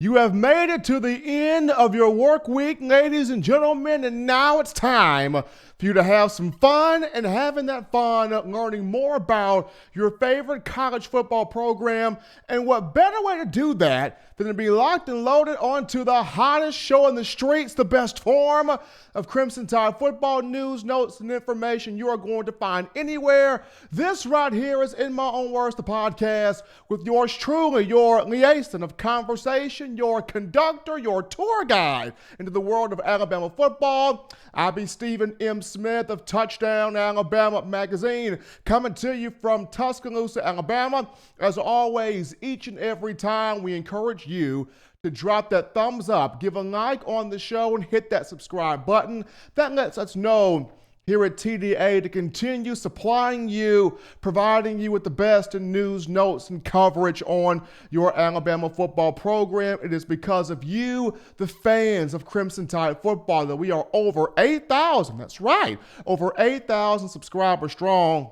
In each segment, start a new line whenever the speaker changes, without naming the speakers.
You have made it to the end of your work week, ladies and gentlemen, and now it's time for you to have some fun, and having that fun learning more about your favorite college football program. And what better way to do that than to be locked and loaded onto the hottest show in the streets, the best form of Crimson Tide football news, notes, and information you are going to find anywhere. This right here is In My Own Words, the podcast with yours truly, your liaison of conversation, your conductor, your tour guide into the world of Alabama football. I'll be Stephen M. Smith of Touchdown Alabama magazine, coming to you from Tuscaloosa, Alabama. As always, each and every time, we encourage you to drop that thumbs up, give a like on the show, and hit that subscribe button. That lets us know here at TDA to continue supplying you, providing you with the best in news, notes, and coverage on your Alabama football program. It is because of you, the fans of Crimson Tide football, that we are over 8,000, that's right, over 8,000 subscribers strong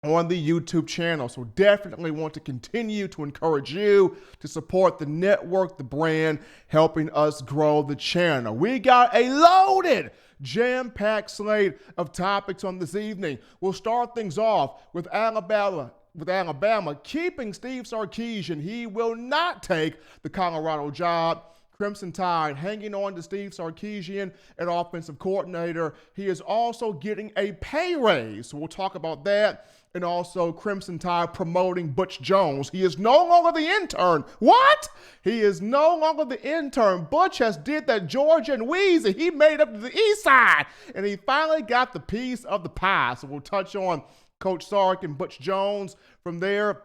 on the YouTube channel. So definitely want to continue to encourage you to support the network, the brand, helping us grow the channel. We got a loaded, jam-packed slate of topics on this evening. We'll start things off with Alabama keeping Steve Sarkisian. He will not take the Colorado job. Crimson Tide hanging on to Steve Sarkisian, an offensive coordinator. He is also getting a pay raise, so we'll talk about that. And also Crimson Tide promoting Butch Jones. He is no longer the intern. What? He is no longer the intern. Butch has did that Georgia and Wheezy. He made up to the east side, and he finally got the piece of the pie. So we'll touch on Coach Sark and Butch Jones. From there,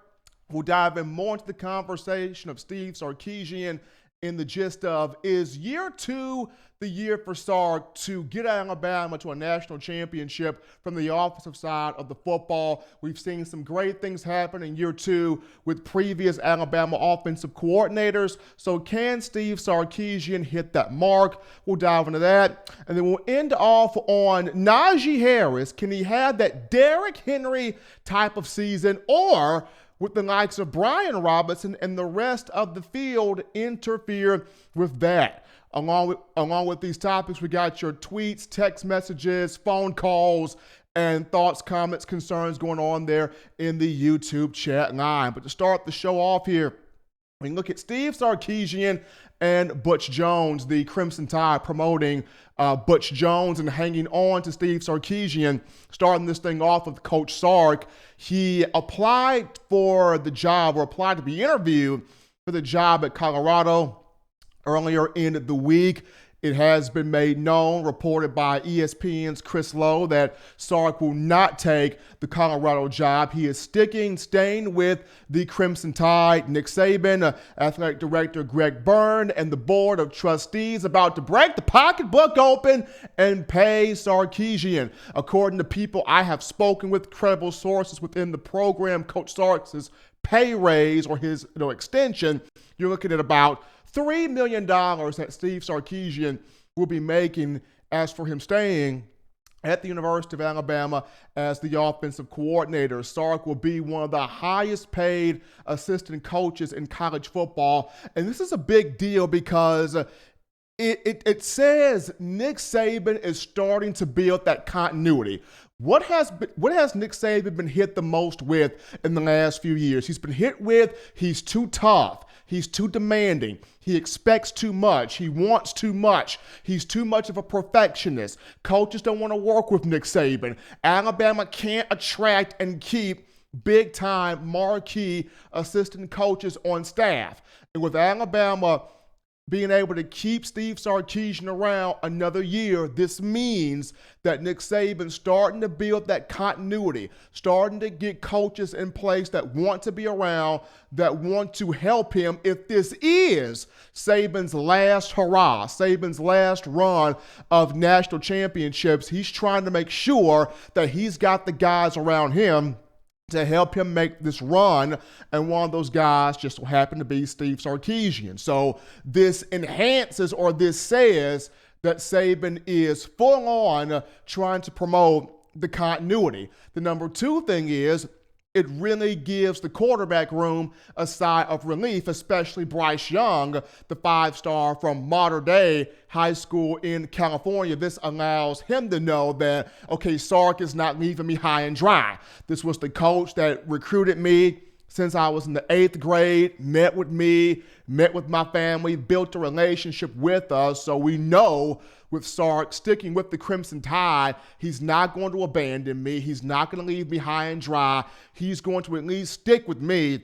we'll dive in more into the conversation of Steve Sarkisian in the gist of, is year two the year for Sark to get Alabama to a national championship from the offensive side of the football? We've seen some great things happen in year two with previous Alabama offensive coordinators. So can Steve Sarkisian hit that mark? We'll dive into that. And then we'll end off on Najee Harris. Can he have that Derrick Henry type of season, or with the likes of Brian Robinson and the rest of the field interfere with that? Along with these topics, we got your tweets, text messages, phone calls, and thoughts, comments, concerns going on there in the YouTube chat line. But to start the show off here, we can look at Steve Sarkisian and Butch Jones, the Crimson Tide promoting Butch Jones and hanging on to Steve Sarkisian. Starting this thing off with Coach Sark. He applied for the job, or applied to be interviewed for the job at Colorado earlier in the week. It has been made known, reported by ESPN's Chris Lowe, that Sark will not take the Colorado job. He is staying with the Crimson Tide. Nick Saban, athletic director Greg Byrne, and the board of trustees about to break the pocketbook open and pay Sarkisian. According to people I have spoken with, credible sources within the program, Coach Sark's pay raise, or his extension, you're looking at about $3 million that Steve Sarkisian will be making as for him staying at the University of Alabama as the offensive coordinator. Sark will be one of the highest paid assistant coaches in college football. And this is a big deal because it says Nick Saban is starting to build that continuity. What has Nick Saban been hit the most with in the last few years? He's been hit with, he's too tough. He's too demanding. He expects too much. He wants too much. He's too much of a perfectionist. Coaches don't want to work with Nick Saban. Alabama can't attract and keep big-time marquee assistant coaches on staff. And with Alabama being able to keep Steve Sarkisian around another year, this means that Nick Saban's starting to build that continuity, starting to get coaches in place that want to be around, that want to help him if this is Saban's last hurrah, Saban's last run of national championships. He's trying to make sure that he's got the guys around him to help him make this run, and one of those guys just so happened to be Steve Sarkisian. So this enhances, or this says, that Saban is full on trying to promote the continuity. The number two thing is it really gives the quarterback room a sigh of relief, especially Bryce Young, the 5-star from Mater Dei High School in California. This allows him to know that, okay, Sark is not leaving me high and dry. This was the coach that recruited me since I was in the 8th grade, met with me, met with my family, built a relationship with us. So we know with Sark sticking with the Crimson Tide, he's not going to abandon me. He's not going to leave me high and dry. He's going to at least stick with me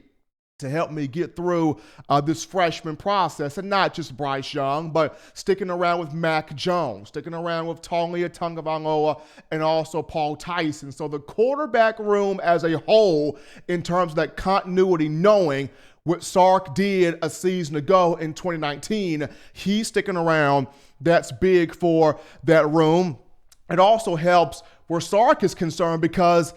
to help me get through this freshman process. And not just Bryce Young, but sticking around with Mac Jones, sticking around with Talia Tungavailoa, and also Paul Tyson. So the quarterback room as a whole, in terms of that continuity, knowing what Sark did a season ago in 2019, he's sticking around. That's big for that room. It also helps where Sark is concerned because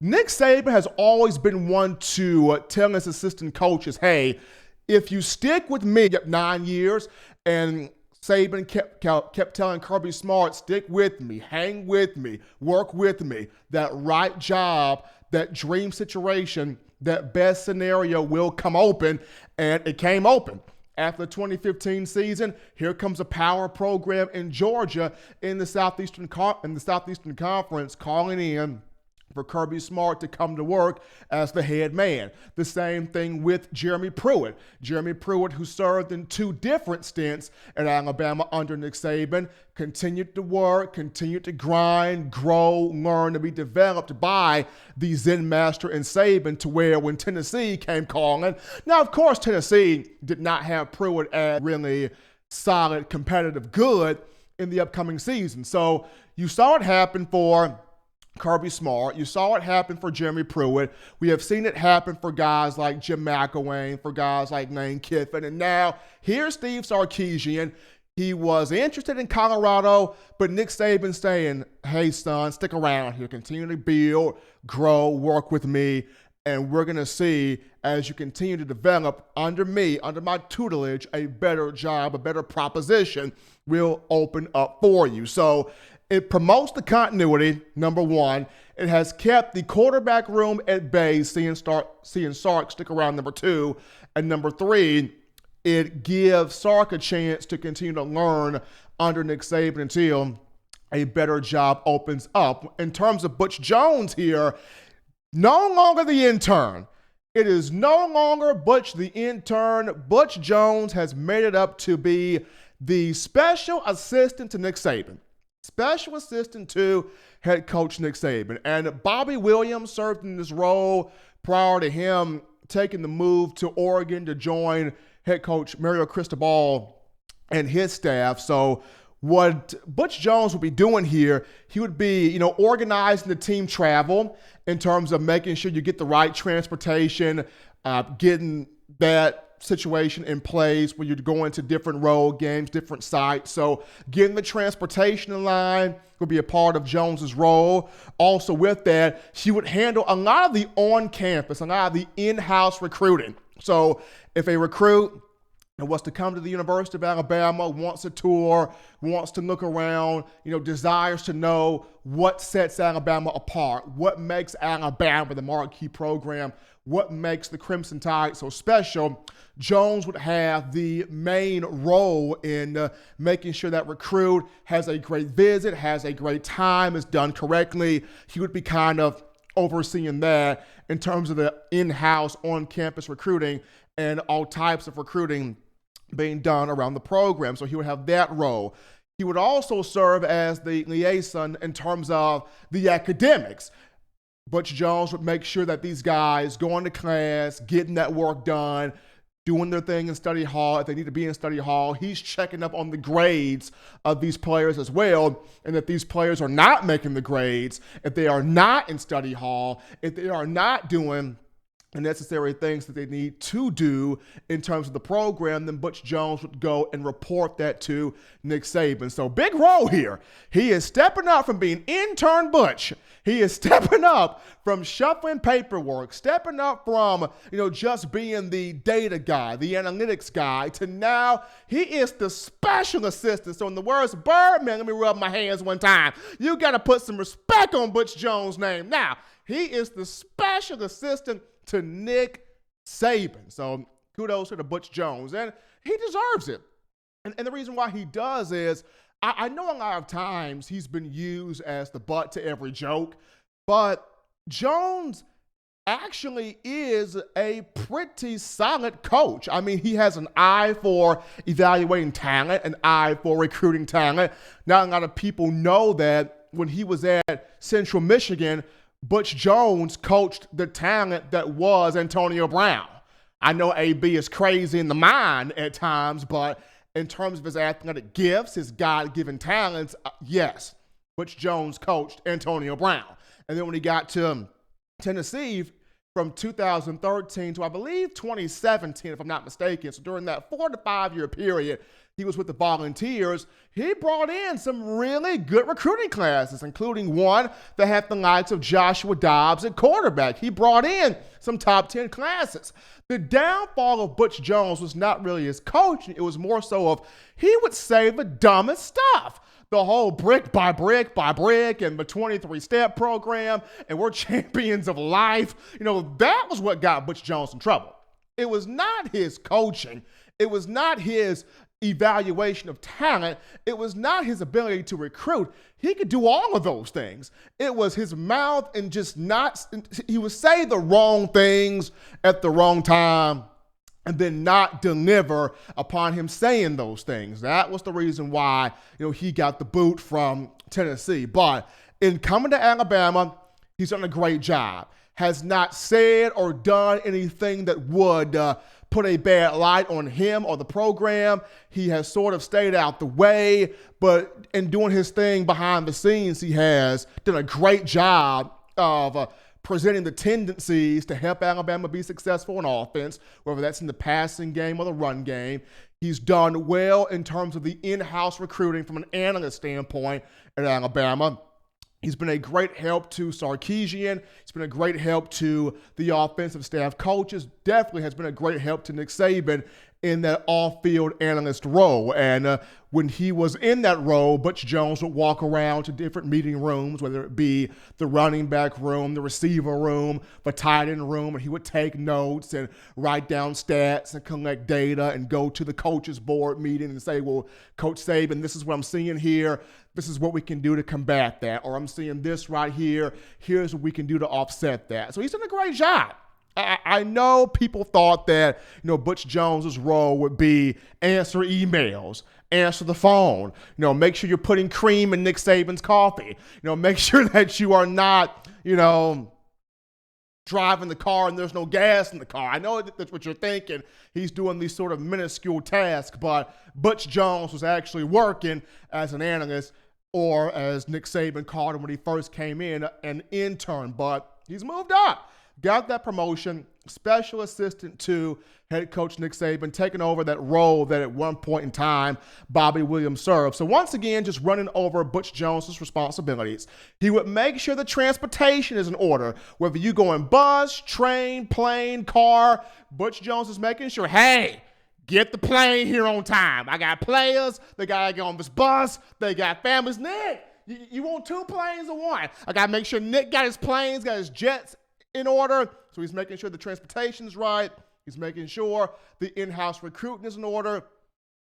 Nick Saban has always been one to tell his assistant coaches, hey, if you stick with me 9 years, and Saban kept telling Kirby Smart, stick with me, hang with me, work with me, that right job, that dream situation, that best scenario will come open, and it came open. After the 2015 season, here comes a power program in Georgia in the Southeastern Conference calling in for Kirby Smart to come to work as the head man. The same thing with Jeremy Pruitt. Jeremy Pruitt, who served in 2 different stints at Alabama under Nick Saban, continued to work, continued to grind, grow, learn, to be developed by the Zen master in Saban, to where when Tennessee came calling, now of course Tennessee did not have Pruitt as really solid competitive good in the upcoming season. So you saw it happen for Kirby Smart. You saw it happen for Jeremy Pruitt. We have seen it happen for guys like Jim McElwain, for guys like Lane Kiffin. And now here's Steve Sarkisian. He was interested in Colorado, but Nick Saban saying, hey, son, stick around here. Continue to build, grow, work with me. And we're going to see, as you continue to develop under me, under my tutelage, a better job, a better proposition will open up for you. So it promotes the continuity, number one. It has kept the quarterback room at bay, seeing Sark stick around, number two. And number three, it gives Sark a chance to continue to learn under Nick Saban until a better job opens up. In terms of Butch Jones here, no longer the intern. It is no longer Butch the intern. Butch Jones has made it up to be the special assistant to Nick Saban. Special assistant to head coach Nick Saban. And Bobby Williams served in this role prior to him taking the move to Oregon to join head coach Mario Cristobal and his staff. So what Butch Jones would be doing here, he would be, organizing the team travel in terms of making sure you get the right transportation, getting that situation in place where you're going to different road games, different sites. So getting the transportation in line would be a part of Jones's role. Also with that, she would handle a lot of the on-campus, a lot of the in-house recruiting. So if a recruit wants to come to the University of Alabama, wants a tour, wants to look around, desires to know what sets Alabama apart, what makes Alabama the marquee program, what makes the Crimson Tide so special, Jones would have the main role in making sure that recruit has a great visit, has a great time, is done correctly. He would be kind of overseeing that in terms of the in-house, on-campus recruiting and all types of recruiting being done around the program. So he would have that role. He would also serve as the liaison in terms of the academics. Butch Jones would make sure that these guys going to class, getting that work done, doing their thing in study hall. If they need to be in study hall, he's checking up on the grades of these players as well. And if these players are not making the grades, if they are not in study hall, if they are not doing the necessary things that they need to do in terms of the program, then Butch Jones would go and report that to Nick Saban. So big role here. He is stepping up from being intern Butch. He is stepping up from shuffling paperwork, stepping up from, just being the data guy, the analytics guy, to now he is the special assistant. So in the words of Birdman, let me rub my hands one time. You got to put some respect on Butch Jones' name. Now, he is the special assistant to Nick Saban. So kudos to Butch Jones, and he deserves it. And the reason why he does is, I know a lot of times he's been used as the butt to every joke, but Jones actually is a pretty solid coach. I mean, he has an eye for evaluating talent, an eye for recruiting talent. Not a lot of people know that when he was at Central Michigan, Butch Jones coached the talent that was Antonio Brown. I know AB is crazy in the mind at times, but in terms of his athletic gifts, his God-given talents, yes, Butch Jones coached Antonio Brown. And then when he got to Tennessee from 2013 to, I believe, 2017, if I'm not mistaken, so during that 4 to 5 year period, he was with the Volunteers. He brought in some really good recruiting classes, including one that had the likes of Joshua Dobbs at quarterback. He brought in some top 10 classes. The downfall of Butch Jones was not really his coaching. It was more so of he would say the dumbest stuff. The whole brick by brick by brick and the 23-step program, and we're champions of life. That was what got Butch Jones in trouble. It was not his coaching. It was not his evaluation of talent. It was not his ability to recruit. He could do all of those things. It was his mouth and he would say the wrong things at the wrong time and then not deliver upon him saying those things. That was the reason why, he got the boot from Tennessee. But in coming to Alabama, he's done a great job. Has not said or done anything that would put a bad light on him or the program. He has sort of stayed out the way, but in doing his thing behind the scenes, he has done a great job of presenting the tendencies to help Alabama be successful in offense, whether that's in the passing game or the run game. He's done well in terms of the in-house recruiting from an analyst standpoint at Alabama. He's been a great help to Sarkisian. He's been a great help to the offensive staff coaches. Definitely has been a great help to Nick Saban in that off-field analyst role. And when he was in that role, Butch Jones would walk around to different meeting rooms, whether it be the running back room, the receiver room, the tight end room, and he would take notes and write down stats and collect data and go to the coaches board meeting and say, well, Coach Saban, this is what I'm seeing here. This is what we can do to combat that. Or I'm seeing this right here. Here's what we can do to offset that. So he's done a great job. I know people thought that, Butch Jones's role would be answer emails, answer the phone, make sure you're putting cream in Nick Saban's coffee, make sure that you are not, driving the car and there's no gas in the car. I know that's what you're thinking. He's doing these sort of minuscule tasks, but Butch Jones was actually working as an analyst, or as Nick Saban called him when he first came in, an intern. But he's moved up. Got that promotion, special assistant to head coach Nick Saban, taking over that role that at one point in time Bobby Williams served. So once again, just running over Butch Jones's responsibilities. He would make sure the transportation is in order. Whether you go in bus, train, plane, car, Butch Jones is making sure, hey, get the plane here on time. I got players. They got to get on this bus. They got families. Nick, you want 2 planes or 1? I got to make sure Nick got his planes, got his jets in order. So he's making sure the transportation is right. He's making sure the in-house recruiting is in order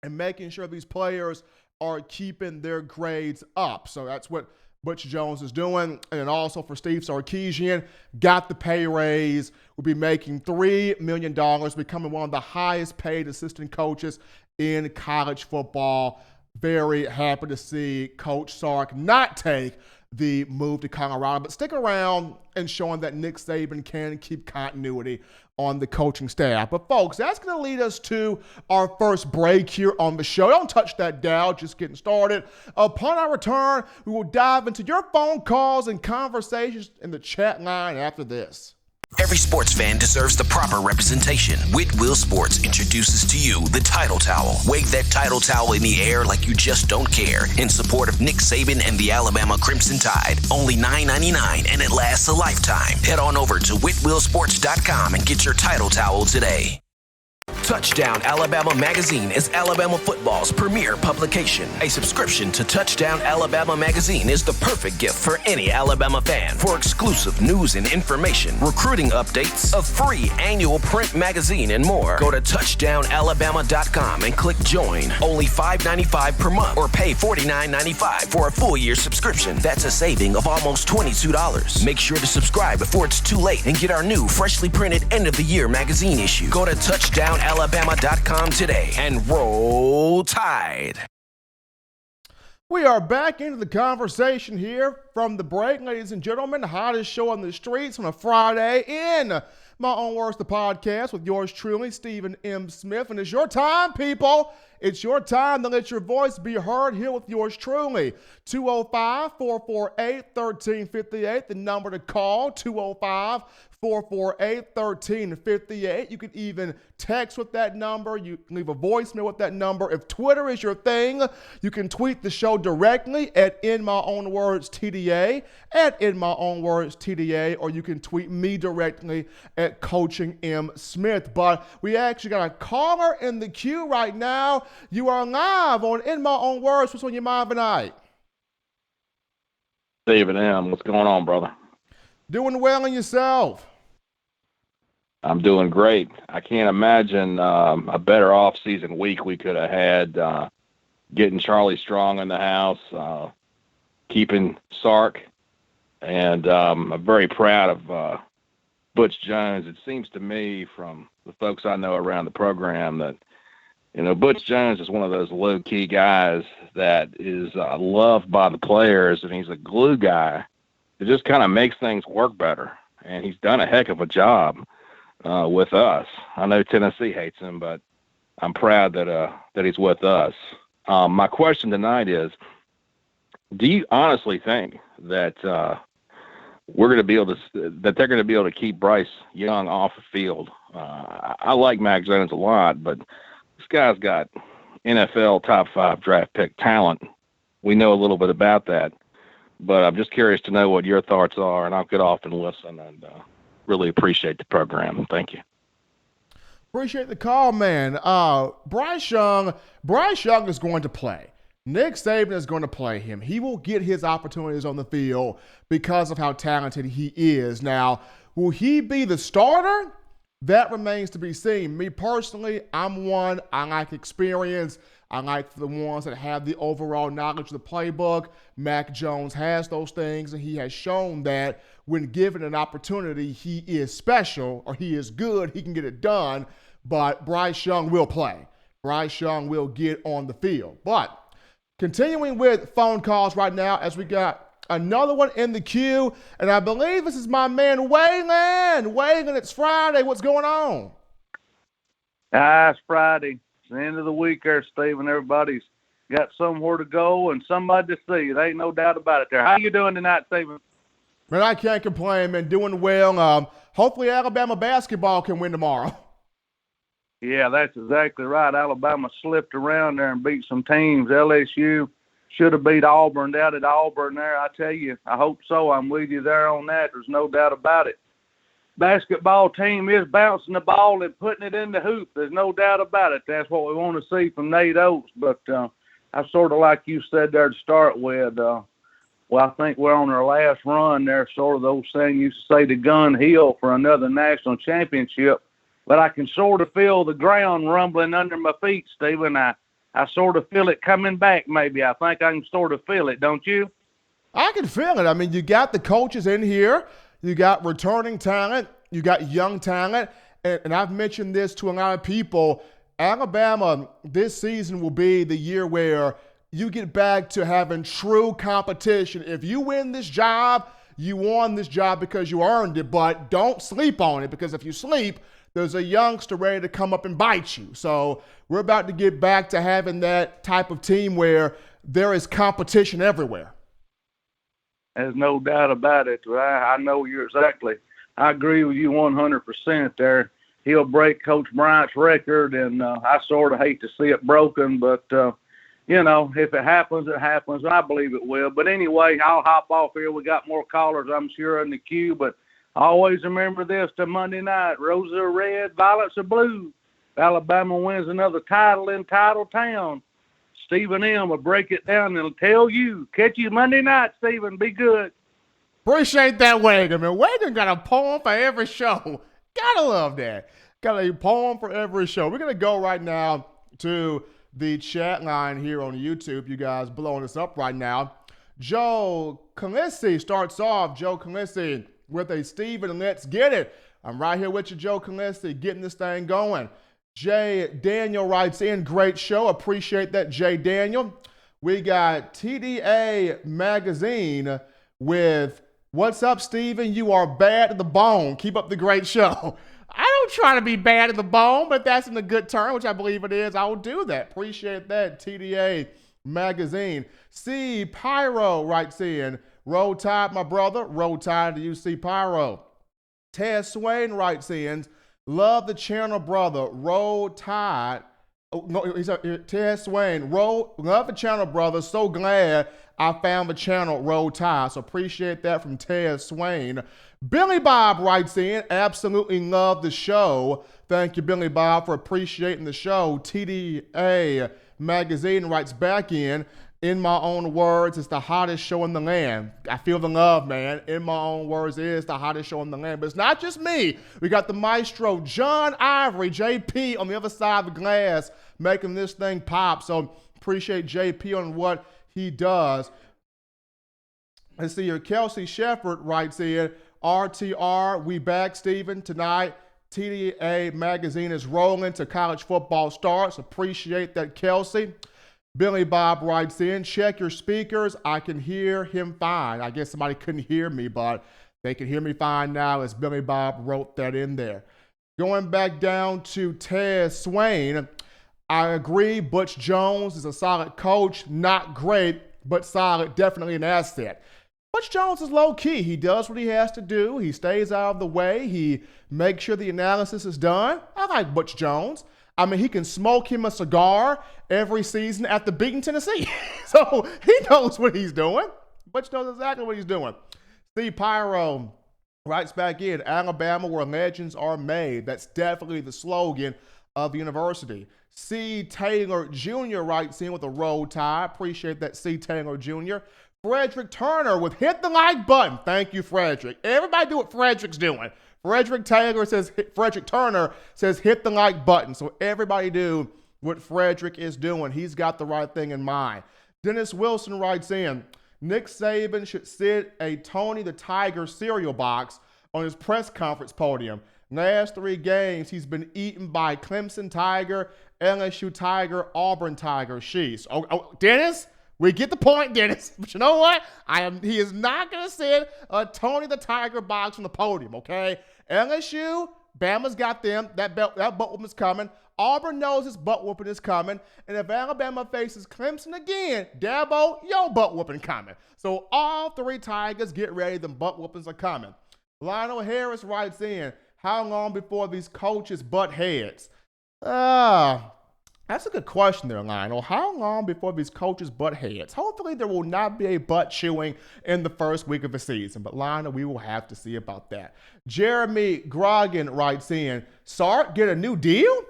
and making sure these players are keeping their grades up. So that's what Butch Jones is doing. And also for Steve Sarkisian, got the pay raise, will be making $3 million, becoming one of the highest paid assistant coaches in college football. Very happy to see Coach Sark not take the move to Colorado, but stick around and showing that Nick Saban can keep continuity on the coaching staff. But folks, that's going to lead us to our first break here on the show. Don't touch that dial, just getting started. Upon our return, we will dive into your phone calls and conversations in the chat line after this.
Every sports fan deserves the proper representation. Whitwell Sports introduces to you the Title Towel. Wave that Title Towel in the air like you just don't care in support of Nick Saban and the Alabama Crimson Tide. Only $9.99 and it lasts a lifetime. Head on over to whitwellsports.com and get your Title Towel today. Touchdown Alabama Magazine is Alabama football's premier publication. A subscription to Touchdown Alabama Magazine is the perfect gift for any Alabama fan. For exclusive news and information, recruiting updates, a free annual print magazine, and more, go to touchdownalabama.com and click join. Only $5.95 per month or pay $49.95 for a full year subscription. That's a saving of almost $22. Make sure to subscribe before it's too late and get our new freshly printed end of the year magazine issue. Go to touchdownalabama.com today and roll Tide.
We are back into the conversation here from the break, ladies and gentlemen. The hottest show on the streets on a Friday in My Own Words, the podcast with yours truly, Stephen M. Smith. And it's your time, people. It's your time to let your voice be heard here with yours truly. 205-448-1358, the number to call, 205-448-1358. You can even text with that number. You can leave a voicemail with that number. If Twitter is your thing, you can tweet the show directly at In My Own Words TDA, at In My Own Words TDA, or you can tweet me directly at Coaching M. Smith. But we actually got a caller in the queue right now. You are live on In My Own Words. What's on your mind tonight?
David M., what's going on, brother?
Doing well in yourself?
I'm doing great. I can't imagine a better off-season week we could have had. Getting Charlie Strong in the house, keeping Sark, and I'm very proud of Butch Jones. It seems to me from the folks I know around the program that, you know, Butch Jones is one of those low-key guys that is loved by the players, and he's a glue guy. It just kind of makes things work better, and he's done a heck of a job with us. I know Tennessee hates him, but I'm proud that he's with us. My question tonight is, do you honestly think that they're going to be able to keep Bryce Young off the field? I like Mac Jones a lot, but this guy's got NFL top 5 draft pick talent. We know a little bit about that. But I'm just curious to know what your thoughts are, and I'll get off and listen, and really appreciate the program. Thank you.
Appreciate the call, man. Bryce Young is going to play. Nick Saban is going to play him. He will get his opportunities on the field because of how talented he is. Now, will he be the starter? That remains to be seen. Me personally, I'm one. I like experience. I like the ones that have the overall knowledge of the playbook. Mac Jones has those things, and he has shown that when given an opportunity, he is special or he is good. He can get it done, but Bryce Young will play. Bryce Young will get on the field. But continuing with phone calls right now as we got another one in the queue, and I believe this is my man Waylon. Waylon, it's Friday. What's going on?
It's Friday. It's the end of the week there, Stephen. Everybody's got somewhere to go and somebody to see. There ain't no doubt about it there. How you doing tonight, Stephen?
Man, I can't complain, man. Doing well. Hopefully Alabama basketball can win tomorrow.
Yeah, that's exactly right. Alabama slipped around there and beat some teams. LSU should have beat Auburn down at Auburn there. I tell you, I hope so. I'm with you there on that. There's no doubt about it. Basketball team is bouncing the ball and putting it in the hoop. There's no doubt about it. That's what we want to see from Nate Oates. But I sort of like you said there to start with, well, I think we're on our last run there, sort of those things used to say the gun hill for another national championship. But I can sort of feel the ground rumbling under my feet, Stephen. I sort of feel it coming back maybe. I think I can sort of feel it, don't you?
I can feel it. I mean, you got the coaches in here. You got returning talent. You got young talent. And I've mentioned this to a lot of people. Alabama this season will be the year where you get back to having true competition. If you win this job, you won this job because you earned it. But don't sleep on it, because if you sleep, there's a youngster ready to come up and bite you. So we're about to get back to having that type of team where there is competition everywhere.
There's no doubt about it. I know you're exactly I agree with you 100% there. He'll break Coach Bryant's record, and I sort of hate to see it broken, but, if it happens, it happens. I believe it will. But anyway, I'll hop off here. We got more callers, I'm sure, in the queue, but always remember this to Monday night. Roses are red, violets are blue. Alabama wins another title in Title Town. Stephen M. will break it down and tell you. Catch you Monday night, Stephen. Be good.
Appreciate that, Wagon. Man, Wagon got a poem for every show. Gotta love that. Got a poem for every show. We're going to go right now to the chat line here on YouTube. You guys blowing us up right now. Joe Calisi starts off. Joe Calisi with a Stephen, let's get it. I'm right here with you, Joe Calisi, getting this thing going. Jay Daniel writes in, great show. Appreciate that, Jay Daniel. We got TDA Magazine with, what's up, Steven? You are bad to the bone. Keep up the great show. I don't try to be bad to the bone, but that's in a good term, which I believe it is. I will do that. Appreciate that, TDA Magazine. C. Pyro writes in, roll tide, my brother. Roll tide to you, C. Pyro. Ted Swain writes in, love the channel, brother. Roll Tide. Oh, no, he's Ted Swain. Love the channel, brother. So glad I found the channel, Roll Tide. So appreciate that from Ted Swain. Billy Bob writes in, absolutely love the show. Thank you, Billy Bob, for appreciating the show. TDA Magazine writes back in my own words, it's the hottest show in the land. I feel the love, man. In my own words, it is the hottest show in the land. But it's not just me. We got the maestro, John Ivory, JP, on the other side of the glass, making this thing pop. So appreciate JP on what he does. Let's see here. Kelsey Shepard writes in, RTR, we back, Stephen, tonight. TDA Magazine is rolling to college football starts. Appreciate that, Kelsey. Billy Bob writes in, check your speakers. I can hear him fine. I guess somebody couldn't hear me, but they can hear me fine now, as Billy Bob wrote that in there. Going back down to Ted Swain, I agree. Butch Jones is a solid coach. Not great, but solid. Definitely an asset. Butch Jones is low-key. He does what he has to do. He stays out of the way. He makes sure the analysis is done. I like Butch Jones. I mean, he can smoke him a cigar every season at the Beaton, Tennessee. So he knows what he's doing. Butch knows exactly what he's doing. Steve Pyro writes back in, Alabama where legends are made. That's definitely the slogan of the university. C. Taylor Jr. writes in with a roll tide. Appreciate that, C. Taylor Jr. Frederick Turner with hit the like button. Thank you, Frederick. Everybody do what Frederick's doing. Frederick Turner says hit the like button. So everybody do what Frederick is doing. He's got the right thing in mind. Dennis Wilson writes in, Nick Saban should sit a Tony the Tiger cereal box on his press conference podium. Last 3 games, he's been eaten by Clemson Tiger, LSU Tiger, Auburn Tiger. Sheesh. Oh, Dennis? We get the point, Dennis. But you know what? He is not going to sit a Tony the Tiger box on the podium, okay? LSU, Bama's got them. That butt whooping is coming. Auburn knows his butt whooping is coming. And if Alabama faces Clemson again, Dabo, your butt whooping coming. So all 3 Tigers, get ready. The butt whoopings are coming. Lionel Harris writes in, how long before these coaches butt heads? That's a good question there, Lionel. How long before these coaches butt heads? Hopefully there will not be a butt chewing in the first week of the season. But Lionel, we will have to see about that. Jeremy Grogan writes in, Sark get a new deal?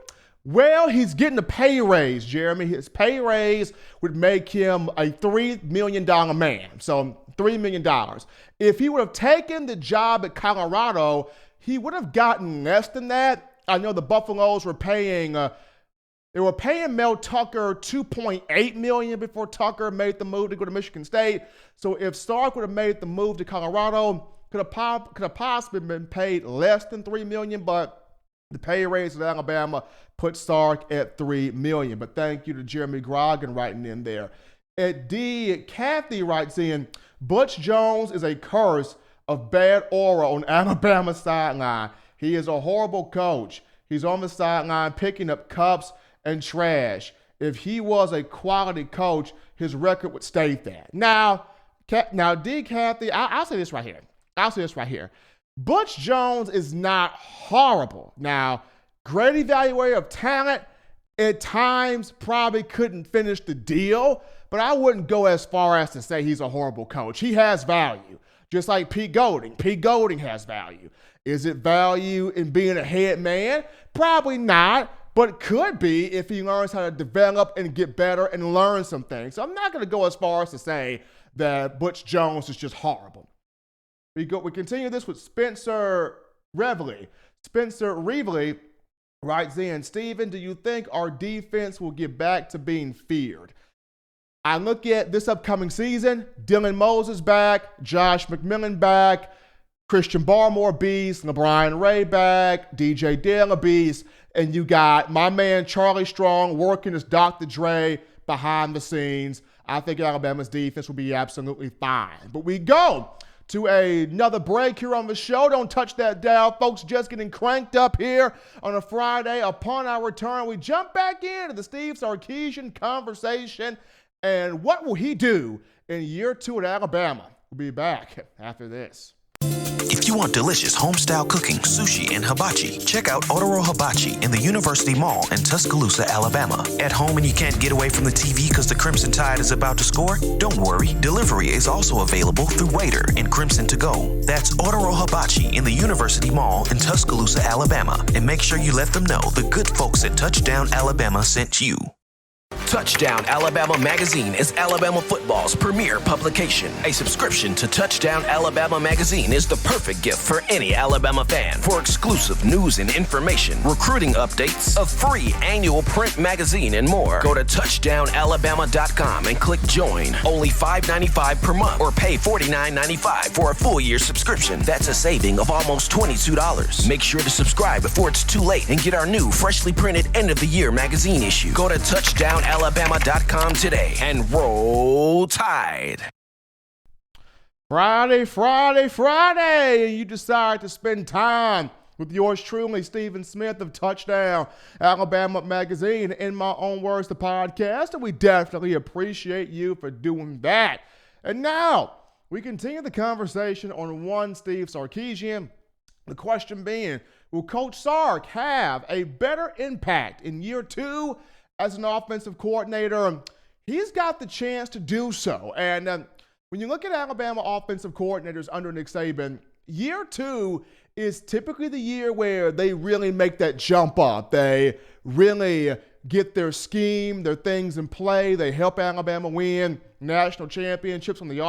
Well, he's getting a pay raise, Jeremy. His pay raise would make him a $3 million man. So $3 million. If he would have taken the job at Colorado, he would have gotten less than that. I know the Buffaloes were paying... They were paying Mel Tucker $2.8 million before Tucker made the move to go to Michigan State. So if Sark would have made the move to Colorado, could have possibly been paid less than $3 million, but the pay raise at Alabama put Sark at $3 million. But thank you to Jeremy Grogan writing in there. At D, Kathy writes in, Butch Jones is a curse of bad aura on Alabama's sideline. He is a horrible coach. He's on the sideline picking up cups and trash. If he was a quality coach, his record would state that. Now, D. Kathy, I'll say this right here. Butch Jones is not horrible. Now, great evaluator of talent, at times probably couldn't finish the deal, but I wouldn't go as far as to say he's a horrible coach. He has value, just like Pete Golding. Pete Golding has value. Is it value in being a head man? Probably not, but it could be if he learns how to develop and get better and learn some things. So I'm not going to go as far as to say that Butch Jones is just horrible. We continue this with Spencer Reveley. Spencer Reveley writes in, Steven, do you think our defense will get back to being feared? I look at this upcoming season, Dylan Moses back, Josh McMillan back, Christian Barmore beast, LeBron Ray back, DJ Dale a beast, and you got my man Charlie Strong working as Dr. Dre behind the scenes. I think Alabama's defense will be absolutely fine. But we go to another break here on the show. Don't touch that dial, folks. Just getting cranked up here on a Friday. Upon our return, we jump back into the Steve Sarkisian conversation. And what will he do in year 2 at Alabama? We'll be back after this.
If you want delicious home-style cooking, sushi, and hibachi, check out Otoro Hibachi in the University Mall in Tuscaloosa, Alabama. At home and you can't get away from the TV because the Crimson Tide is about to score? Don't worry, delivery is also available through Waitr and Crimson2go. That's Otoro Hibachi in the University Mall in Tuscaloosa, Alabama. And make sure you let them know the good folks at Touchdown Alabama sent you. Touchdown Alabama Magazine is Alabama football's premier publication. A subscription to Touchdown Alabama Magazine is the perfect gift for any Alabama fan. For exclusive news and information, recruiting updates, a free annual print magazine, and more, go to touchdownalabama.com and click join. Only $5.95 per month or pay $49.95 for a full year subscription. That's a saving of almost $22. Make sure to subscribe before it's too late and get our new freshly printed end of the year magazine issue. Go to touchdownalabama.com today and roll Tide.
Friday, you decide to spend time with yours truly, Stephen Smith of Touchdown Alabama Magazine. In my own words, the podcast, and we definitely appreciate you for doing that. And now, we continue the conversation on one Steve Sarkisian. The question being, will Coach Sark have a better impact in year 2 as an offensive coordinator? He's got the chance to do so. And when you look at Alabama offensive coordinators under Nick Saban, year 2 is typically the year where they really make that jump up. They really get their scheme, their things in play. They help Alabama win national championships on the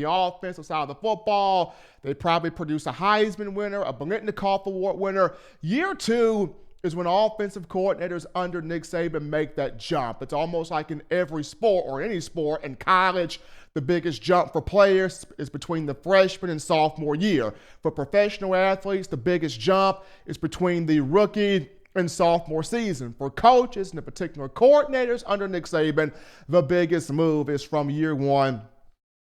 offensive side of the football. They probably produce a Heisman winner, a Biletnikoff Award winner. Year 2 is when offensive coordinators under Nick Saban make that jump. It's almost like in every sport or any sport. In college, the biggest jump for players is between the freshman and sophomore year. For professional athletes, the biggest jump is between the rookie and sophomore season. For coaches and in particular coordinators under Nick Saban, the biggest move is from year 1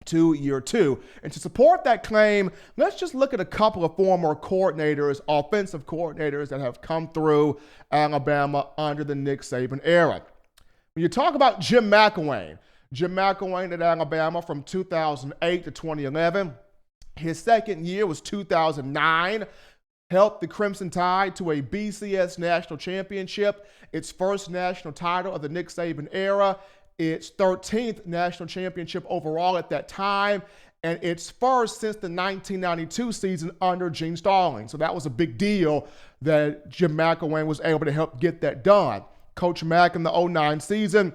to year 2. And to support that claim, let's just look at a couple of former coordinators, offensive coordinators that have come through Alabama under the Nick Saban era. When you talk about Jim McElwain at Alabama from 2008 to 2011, his second year was 2009, helped the Crimson Tide to a BCS national championship, its first national title of the Nick Saban era, its 13th national championship overall at that time, and its first since the 1992 season under Gene Stallings. So that was a big deal that Jim McElwain was able to help get that done. Coach Mack in the 2009 season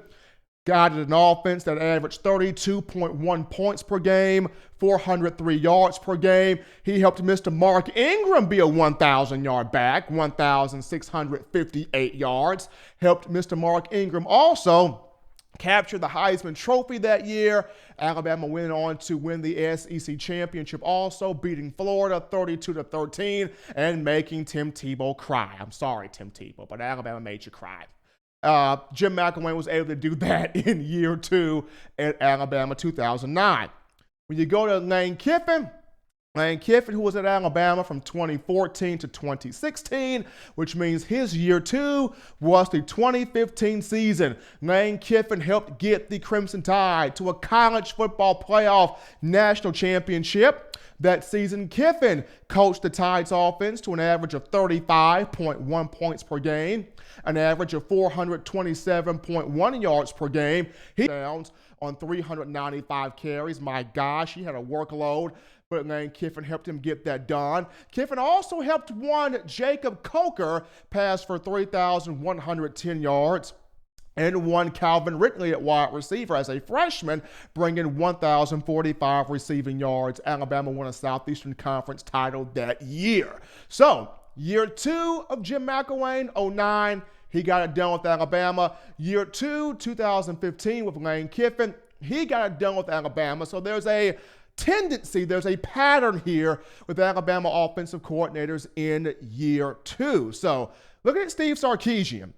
guided an offense that averaged 32.1 points per game, 403 yards per game. He helped Mr. Mark Ingram be a 1,000-yard back, 1,658 yards. Helped Mr. Mark Ingram also capture the Heisman Trophy that year. Alabama went on to win the SEC championship also, beating Florida 32-13 and making Tim Tebow cry. I'm sorry, Tim Tebow, but Alabama made you cry. Jim McElwain was able to do that in year 2 at Alabama 2009. When you go to Lane Kiffin, who was at Alabama from 2014 to 2016, which means his year 2 was the 2015 season. Lane Kiffin helped get the Crimson Tide to a college football playoff national championship. That season, Kiffin coached the Tides offense to an average of 35.1 points per game, an average of 427.1 yards per game. He downs on 395 carries. My gosh, he had a workload, but Lane Kiffin helped him get that done. Kiffin also helped one Jacob Coker pass for 3,110 yards, and one Calvin Ridley at wide receiver as a freshman, bringing 1,045 receiving yards. Alabama won a Southeastern Conference title that year. So, year 2 of Jim McElwain, 2009, he got it done with Alabama. Year 2, 2015, with Lane Kiffin, he got it done with Alabama. So there's a tendency, there's a pattern here with Alabama offensive coordinators in year 2. So, looking at Steve Sarkisian,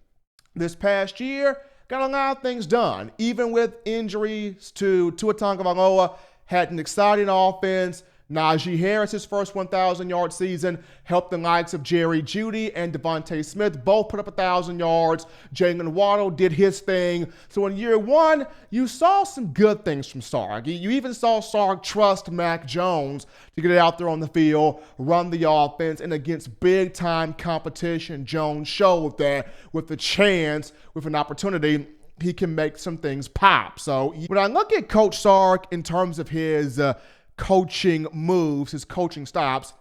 this past year, got a lot of things done. Even with injuries to Tua Tagovailoa, had an exciting offense. Najee Harris, his first 1,000-yard season, helped the likes of Jerry Jeudy and Devontae Smith both put up 1,000 yards. Jalen Waddle did his thing. So in year 1, you saw some good things from Sark. You even saw Sark trust Mac Jones to get out there on the field, run the offense, and against big-time competition, Jones showed that with a chance, with an opportunity, he can make some things pop. So when I look at Coach Sark in terms of his coaching moves, his coaching stops,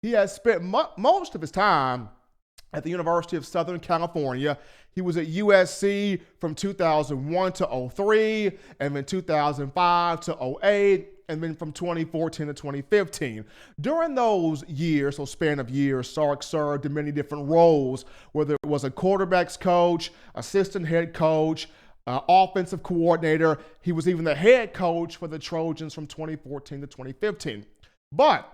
he has spent most of his time at the University of Southern California. He was at USC from 2001 to 03, and then 2005 to 08, and then from 2014 to 2015. During those years, so span of years, Sark served in many different roles, whether it was a quarterback's coach, assistant head coach, offensive coordinator. He was even the head coach for the Trojans from 2014 to 2015. But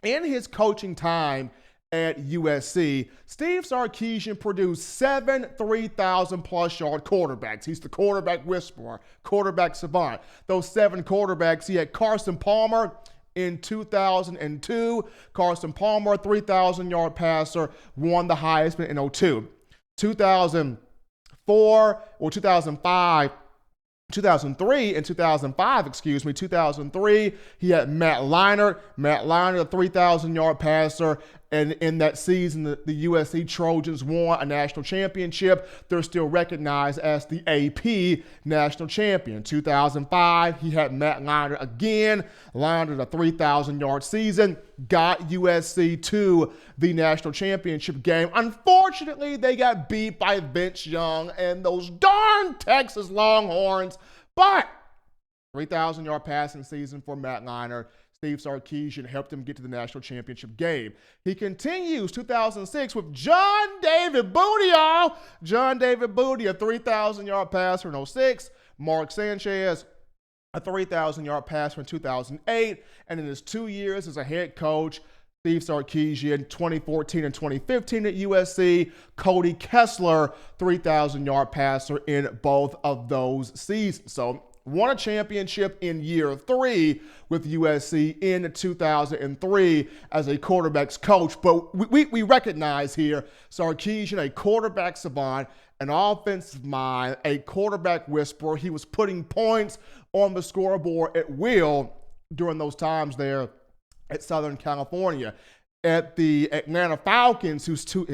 in his coaching time at USC, Steve Sarkisian produced 7 3,000-plus yard quarterbacks. He's the quarterback whisperer, quarterback savant. Those 7 quarterbacks, he had Carson Palmer in 2002. Carson Palmer, 3,000-yard passer, won the Heisman in 2002. 2003 and 2003, he had Matt Leinart, a 3,000-yard passer, and in that season, the USC Trojans won a national championship. They're still recognized as the AP national champion. 2005, he had Matt Leinart again. Leinart, a 3,000-yard season, got USC to the national championship game. Unfortunately, they got beat by Vince Young and those darn Texas Longhorns. But 3,000-yard passing season for Matt Leinart. Steve Sarkisian helped him get to the national championship game. He continues 2006 with John David Booty, y'all. John David Booty, a 3,000-yard passer in 2006. Mark Sanchez, a 3,000-yard passer in 2008. And in his 2 years as a head coach, Steve Sarkisian, 2014 and 2015 at USC. Cody Kessler, 3,000-yard passer in both of those seasons. So, won a championship in year 3 with USC in 2003 as a quarterback's coach. But we recognize here Sarkisian, a quarterback savant, an offensive mind, a quarterback whisperer. He was putting points on the scoreboard at will during those times there at Southern California. At the Atlanta Falcons, his 2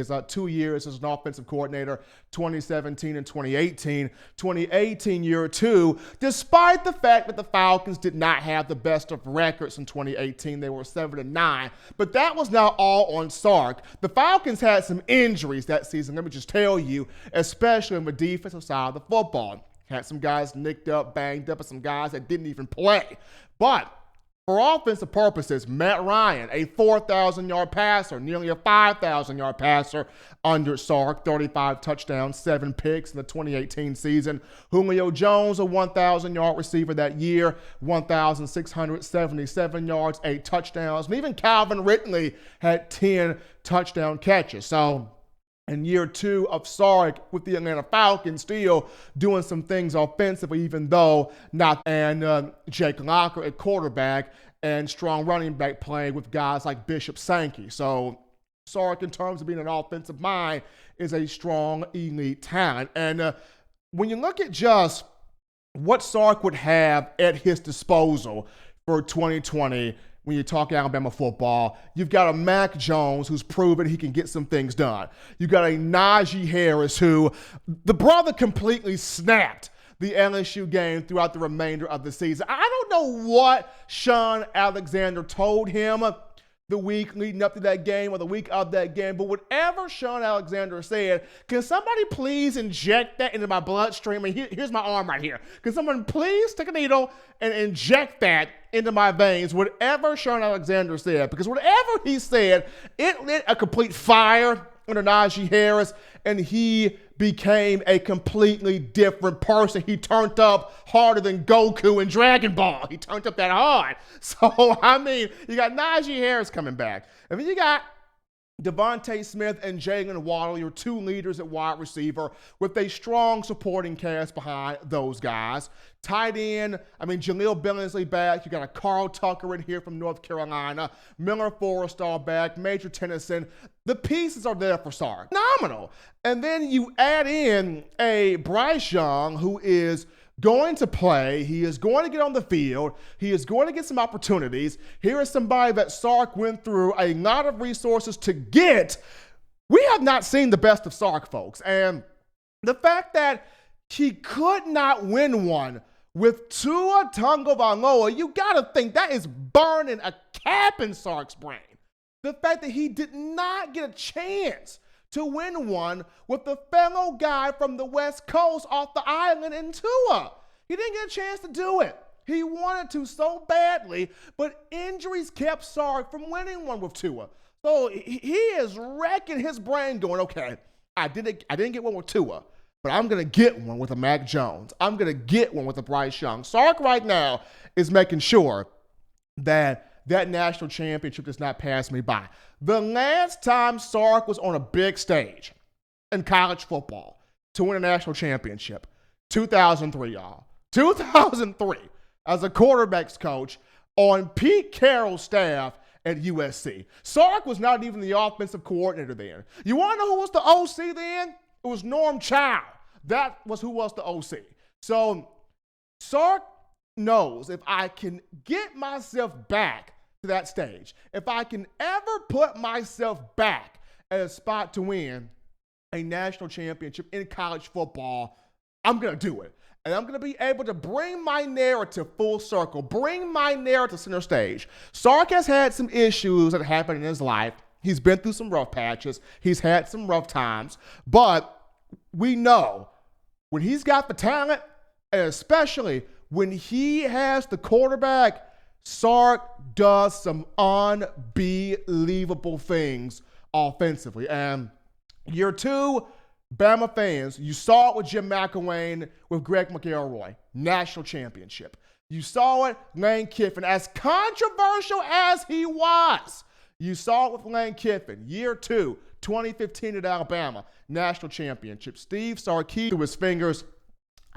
years as an offensive coordinator, 2017 and 2018. 2018, year 2, despite the fact that the Falcons did not have the best of records in 2018. They were 7-9. But that was not all on Sark. The Falcons had some injuries that season, let me just tell you, especially on the defensive side of the football. Had some guys nicked up, banged up, and some guys that didn't even play. But for offensive purposes, Matt Ryan, a 4,000-yard passer, nearly a 5,000-yard passer under Sark, 35 touchdowns, 7 picks in the 2018 season. Julio Jones, a 1,000-yard receiver that year, 1,677 yards, 8 touchdowns. And even Calvin Ridley had 10 touchdown catches. So, in year 2 of Sark with the Atlanta Falcons, still doing some things offensively, even though not. And Jake Locker at quarterback and strong running back play with guys like Bishop Sankey. So Sark, in terms of being an offensive mind, is a strong elite talent. And when you look at just what Sark would have at his disposal for 2020, when you talk Alabama football. You've got a Mac Jones who's proven he can get some things done. You've got a Najee Harris who, the brother completely snapped the LSU game throughout the remainder of the season. I don't know what Sean Alexander told him the week leading up to that game or the week of that game, but whatever Sean Alexander said, can somebody please inject that into my bloodstream? And here's my arm right here. Can someone please take a needle and inject that into my veins, whatever Sean Alexander said? Because whatever he said, it lit a complete fire under Najee Harris, and he became a completely different person. He turned up harder than Goku in Dragon Ball. He turned up that hard. So, I mean, you got Najee Harris coming back. And then you got Devontae Smith and Jalen Waddle, your two leaders at wide receiver, with a strong supporting cast behind those guys. Tight end, Jaleel Billingsley back. You got a Carl Tucker in here from North Carolina. Miller Forrestall back. Major Tennyson. The pieces are there for Sark. Phenomenal. And then you add in a Bryce Young who is going to play. He is going to get on the field. He is going to get some opportunities. Here is somebody that Sark went through a lot of resources to get. We have not seen the best of Sark, folks. And the fact that he could not win one with Tua Tagovailoa, you got to think that is burning a cap in Sark's brain. The fact that he did not get a chance to win one with the fellow guy from the West Coast off the island in Tua. He didn't get a chance to do it. He wanted to so badly, but injuries kept Sark from winning one with Tua. So he is wrecking his brain going, okay, I didn't get one with Tua, but I'm going to get one with a Mac Jones. I'm going to get one with a Bryce Young. Sark right now is making sure that national championship does not pass me by. The last time Sark was on a big stage in college football to win a national championship, 2003, y'all. 2003, as a quarterbacks coach on Pete Carroll's staff at USC. Sark was not even the offensive coordinator then. You want to know who was the OC then? It was Norm Chow. That was who was the OC. So Sark knows if I can get myself back to that stage, if I can ever put myself back at a spot to win a national championship in college football, I'm going to do it. And I'm going to be able to bring my narrative full circle, bring my narrative center stage. Sark has had some issues that happened in his life. He's been through some rough patches. He's had some rough times. But we know when he's got the talent, and especially when he has the quarterback, Sark does some unbelievable things offensively. And year two, Bama fans, you saw it with Jim McElwain, with Greg McElroy, national championship. You saw it, Lane Kiffin, as controversial as he was. You saw it with Lane Kiffin, year two, 2015 at Alabama, national championship. Steve Sarkisian through his fingers.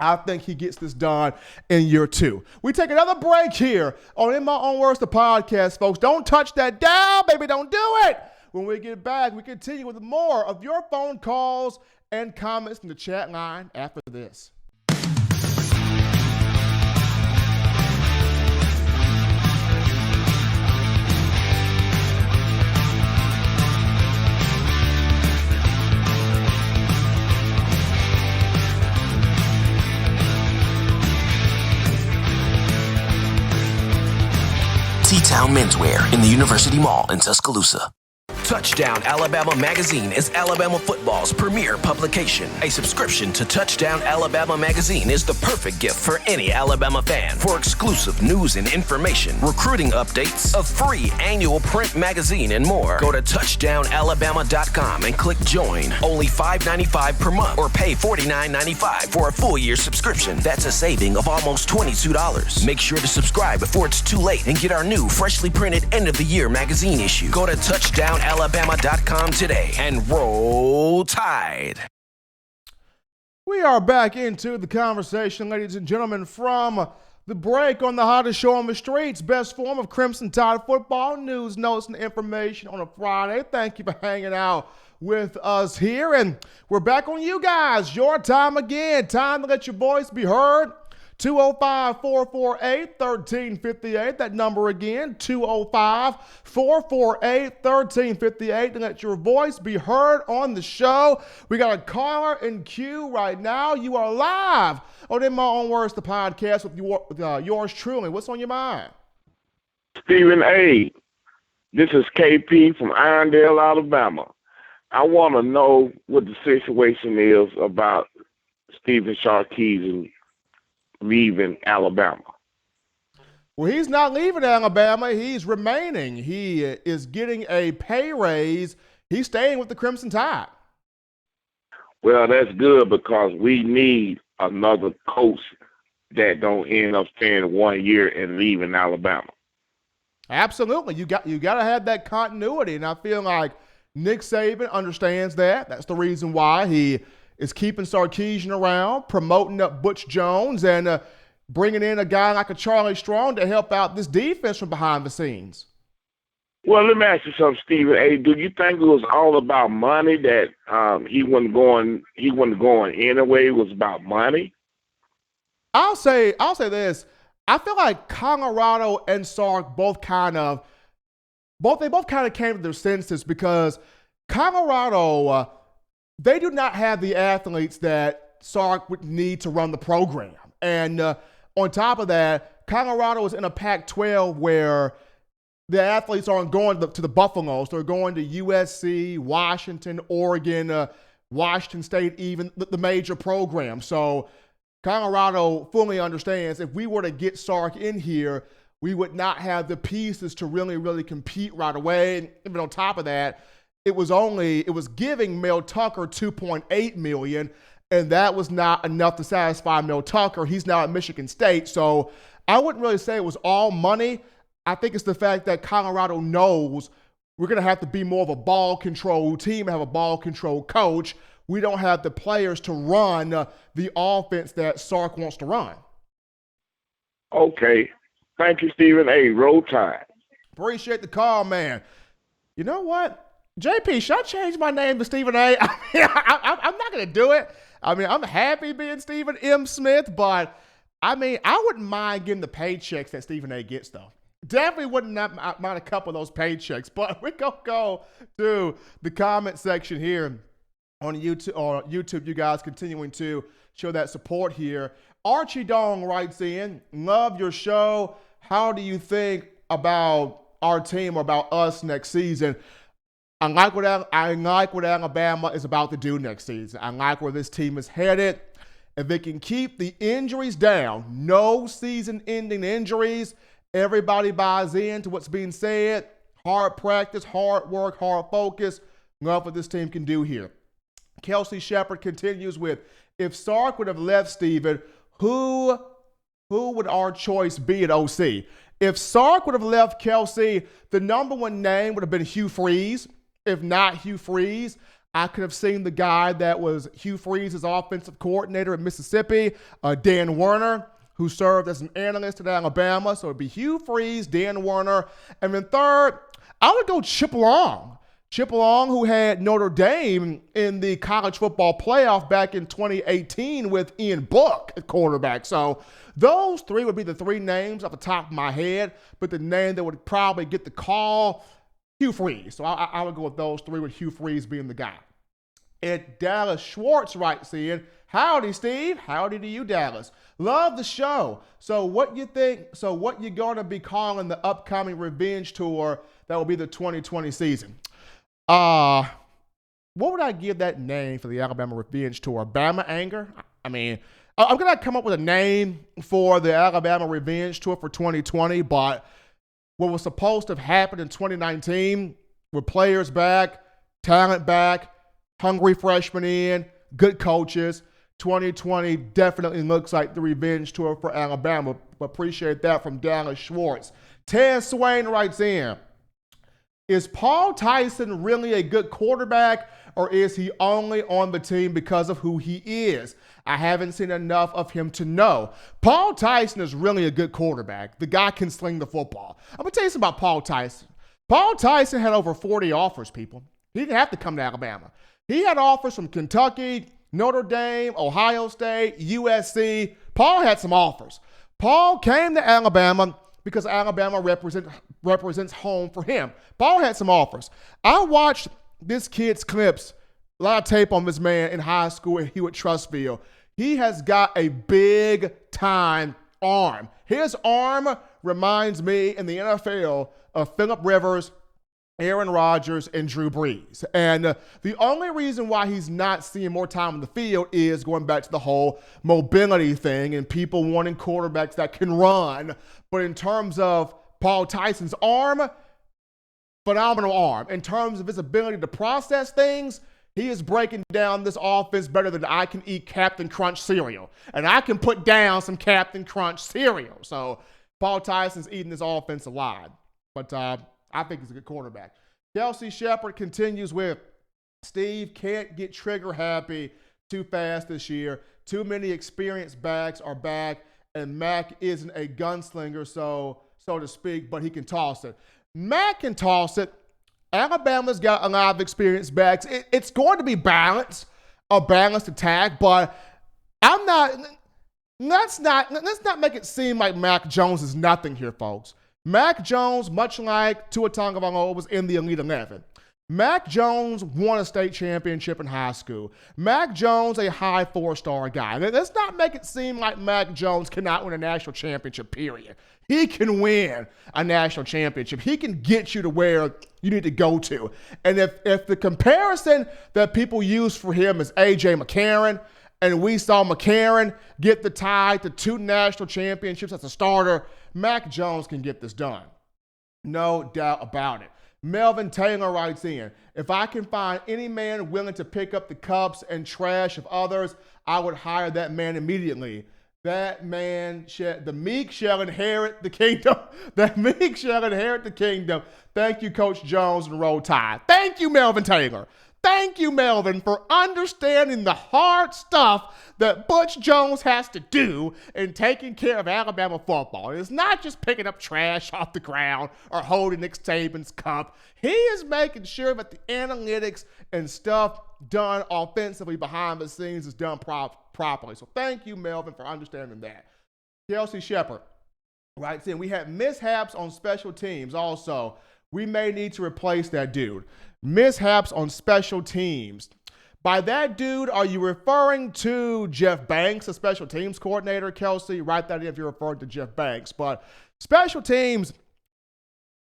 I think he gets this done in year two. We take another break here on In My Own Words, the podcast, folks. Don't touch that dial, baby. Don't do it. When we get back, we continue with more of your phone calls and comments in the chat line after this.
T-Town Menswear in the University Mall in Tuscaloosa. Touchdown Alabama Magazine is Alabama football's premier publication. A subscription to Touchdown Alabama Magazine is the perfect gift for any Alabama fan. For exclusive news and information, recruiting updates, a free annual print magazine, and more, go to touchdownalabama.com and click join. Only $5.95 per month or pay $49.95 for a full year subscription. That's a saving of almost $22. Make sure to subscribe before it's too late and get our new freshly printed end of the year magazine issue. Go to touchdownalabama.com today and roll Tide.
We are back into the conversation, ladies and gentlemen, from the break on the hottest show on the streets, best form of Crimson Tide football news, notes, and information on a Friday. Thank you for hanging out with us here, and we're back on you guys. Your time again. Time to let your voice be heard. 205-448-1358. That number again, 205-448-1358 to let your voice be heard on the show. We got a caller in queue right now. You are live on In My Own Words, the podcast with yours truly. What's on your mind?
Stephen A., this is KP from Irondale, Alabama. I want to know what the situation is about Stephen Sarkisian leaving Alabama.
Well, he's not leaving Alabama. He's remaining. He is getting a pay raise. He's staying with the Crimson Tide.
Well, that's good because we need another coach that don't end up staying 1 year and leaving Alabama.
Absolutely. You got to have that continuity, and I feel like Nick Saban understands that. That's the reason why he is keeping Sarkisian around, promoting up Butch Jones, and bringing in a guy like a Charlie Strong to help out this defense from behind the scenes.
Well, let me ask you something, Stephen A. Do you think it was all about money that he wasn't going anyway? It was about money?
I'll say this. I feel like Colorado and Sark both kind of came to their senses because Colorado, they do not have the athletes that Sark would need to run the program. And on top of that, Colorado is in a Pac-12 where the athletes aren't going to the Buffaloes. They're going to USC, Washington, Oregon, Washington State, even the major programs. So Colorado fully understands if we were to get Sark in here, we would not have the pieces to really, really compete right away. And even on top of that, it was giving Mel Tucker $2.8 million, and that was not enough to satisfy Mel Tucker. He's now at Michigan State. So I wouldn't really say it was all money. I think it's the fact that Colorado knows we're going to have to be more of a ball control team, have a ball control coach. We don't have the players to run the offense that Sark wants to run.
Okay. Thank you, Stephen A. Roll Tide.
Appreciate the call, man. You know what? JP, should I change my name to Stephen A? I'm not going to do it. I mean, I'm happy being Stephen M. Smith, but I mean, I wouldn't mind getting the paychecks that Stephen A. gets, though. Definitely wouldn't mind a couple of those paychecks, but we're going to go to the comment section here on YouTube. You guys continuing to show that support here. Archie Dong writes in, love your show. How do you think about our team or about us next season? I like what Alabama is about to do next season. I like where this team is headed. If they can keep the injuries down, no season-ending injuries, everybody buys into what's being said, hard practice, hard work, hard focus, love what this team can do here. Kelsey Shepard continues with, if Sark would have left Steven, who would our choice be at OC? If Sark would have left Kelsey, the number one name would have been Hugh Freeze. If not Hugh Freeze, I could have seen the guy that was Hugh Freeze's offensive coordinator at Mississippi, Dan Werner, who served as an analyst at Alabama. So it'd be Hugh Freeze, Dan Werner. And then third, I would go Chip Long. Chip Long, who had Notre Dame in the college football playoff back in 2018 with Ian Book at quarterback. So those three would be the three names off the top of my head, but the name that would probably get the call, Hugh Freeze. So I would go with those three, with Hugh Freeze being the guy. And Dallas Schwartz writes in, howdy, Steve. Howdy to you, Dallas. Love the show. So what you going to be calling the upcoming revenge tour that will be the 2020 season? What would I give that name for the Alabama Revenge Tour? Bama Anger? I mean, I'm going to come up with a name for the Alabama Revenge Tour for 2020, but what was supposed to have happened in 2019 with players back, talent back, hungry freshmen in, good coaches, 2020 definitely looks like the Revenge Tour for Alabama. But appreciate that from Dallas Schwartz. Ted Swain writes in, is Paul Tyson really a good quarterback, or is he only on the team because of who he is? I haven't seen enough of him to know. Paul Tyson is really a good quarterback. The guy can sling the football. I'm going to tell you something about Paul Tyson. Paul Tyson had over 40 offers, people. He didn't have to come to Alabama. He had offers from Kentucky, Notre Dame, Ohio State, USC, Paul had some offers. Paul came to Alabama because Alabama represents home for him. Paul had some offers. I watched this kid's clips, a lot of tape on this man in high school at Hewitt-Trussville. He has got a big-time arm. His arm reminds me in the NFL of Phillip Rivers, Aaron Rodgers, and Drew Brees. And the only reason why he's not seeing more time on the field is going back to the whole mobility thing and people wanting quarterbacks that can run. But in terms of Paul Tyson's arm, phenomenal arm. In terms of his ability to process things, he is breaking down this offense better than I can eat Captain Crunch cereal. And I can put down some Captain Crunch cereal. So Paul Tyson's eating this offense alive. But I think he's a good quarterback. Kelsey Shepard continues with, Steve can't get trigger happy too fast this year. Too many experienced backs are back, and Mac isn't a gunslinger, so to speak, but he can toss it. Mac can toss it. Alabama's got a lot of experienced backs. It's going to be balanced, a balanced attack, but let's not make it seem like Mac Jones is nothing here, folks. Mac Jones, much like Tua Tagovailoa, was in the Elite 11. Mac Jones won a state championship in high school. Mac Jones, a high 4-star guy. Let's not make it seem like Mac Jones cannot win a national championship, period. He can win a national championship. He can get you to where you need to go to. And if the comparison that people use for him is A.J. McCarron, and we saw McCarron get the tie to 2 national championships as a starter, Mac Jones can get this done. No doubt about it. Melvin Taylor writes in, if I can find any man willing to pick up the cups and trash of others, I would hire that man immediately. That man, the meek shall inherit the kingdom. The meek shall inherit the kingdom. Thank you, Coach Jones, and Roll Tide. Thank you, Melvin Taylor. Thank you, Melvin, for understanding the hard stuff that Butch Jones has to do in taking care of Alabama football. It's not just picking up trash off the ground or holding Nick Saban's cup. He is making sure that the analytics and stuff done offensively behind the scenes is done properly. So thank you, Melvin, for understanding that. Kelsey Shepard writes in, we had mishaps on special teams also. We may need to replace that dude. Mishaps on special teams. By that dude, are you referring to Jeff Banks, a special teams coordinator, Kelsey? Write that in if you're referring to Jeff Banks. But special teams,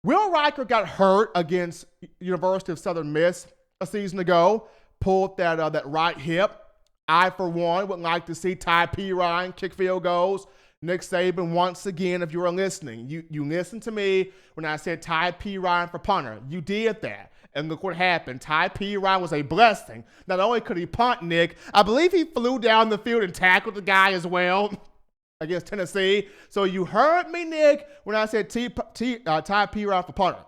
Will Riker got hurt against University of Southern Miss a season ago, pulled that right hip. I, for one, would like to see Ty P. Ryan kick field goals. Nick Saban, once again, if you were listening, you listened to me when I said Ty P. Ryan for punter. You did that. And look what happened. Ty P. Ryan was a blessing. Not only could he punt, Nick, I believe he flew down the field and tackled the guy as well against Tennessee. So you heard me, Nick, when I said Ty P. Ryan for punter.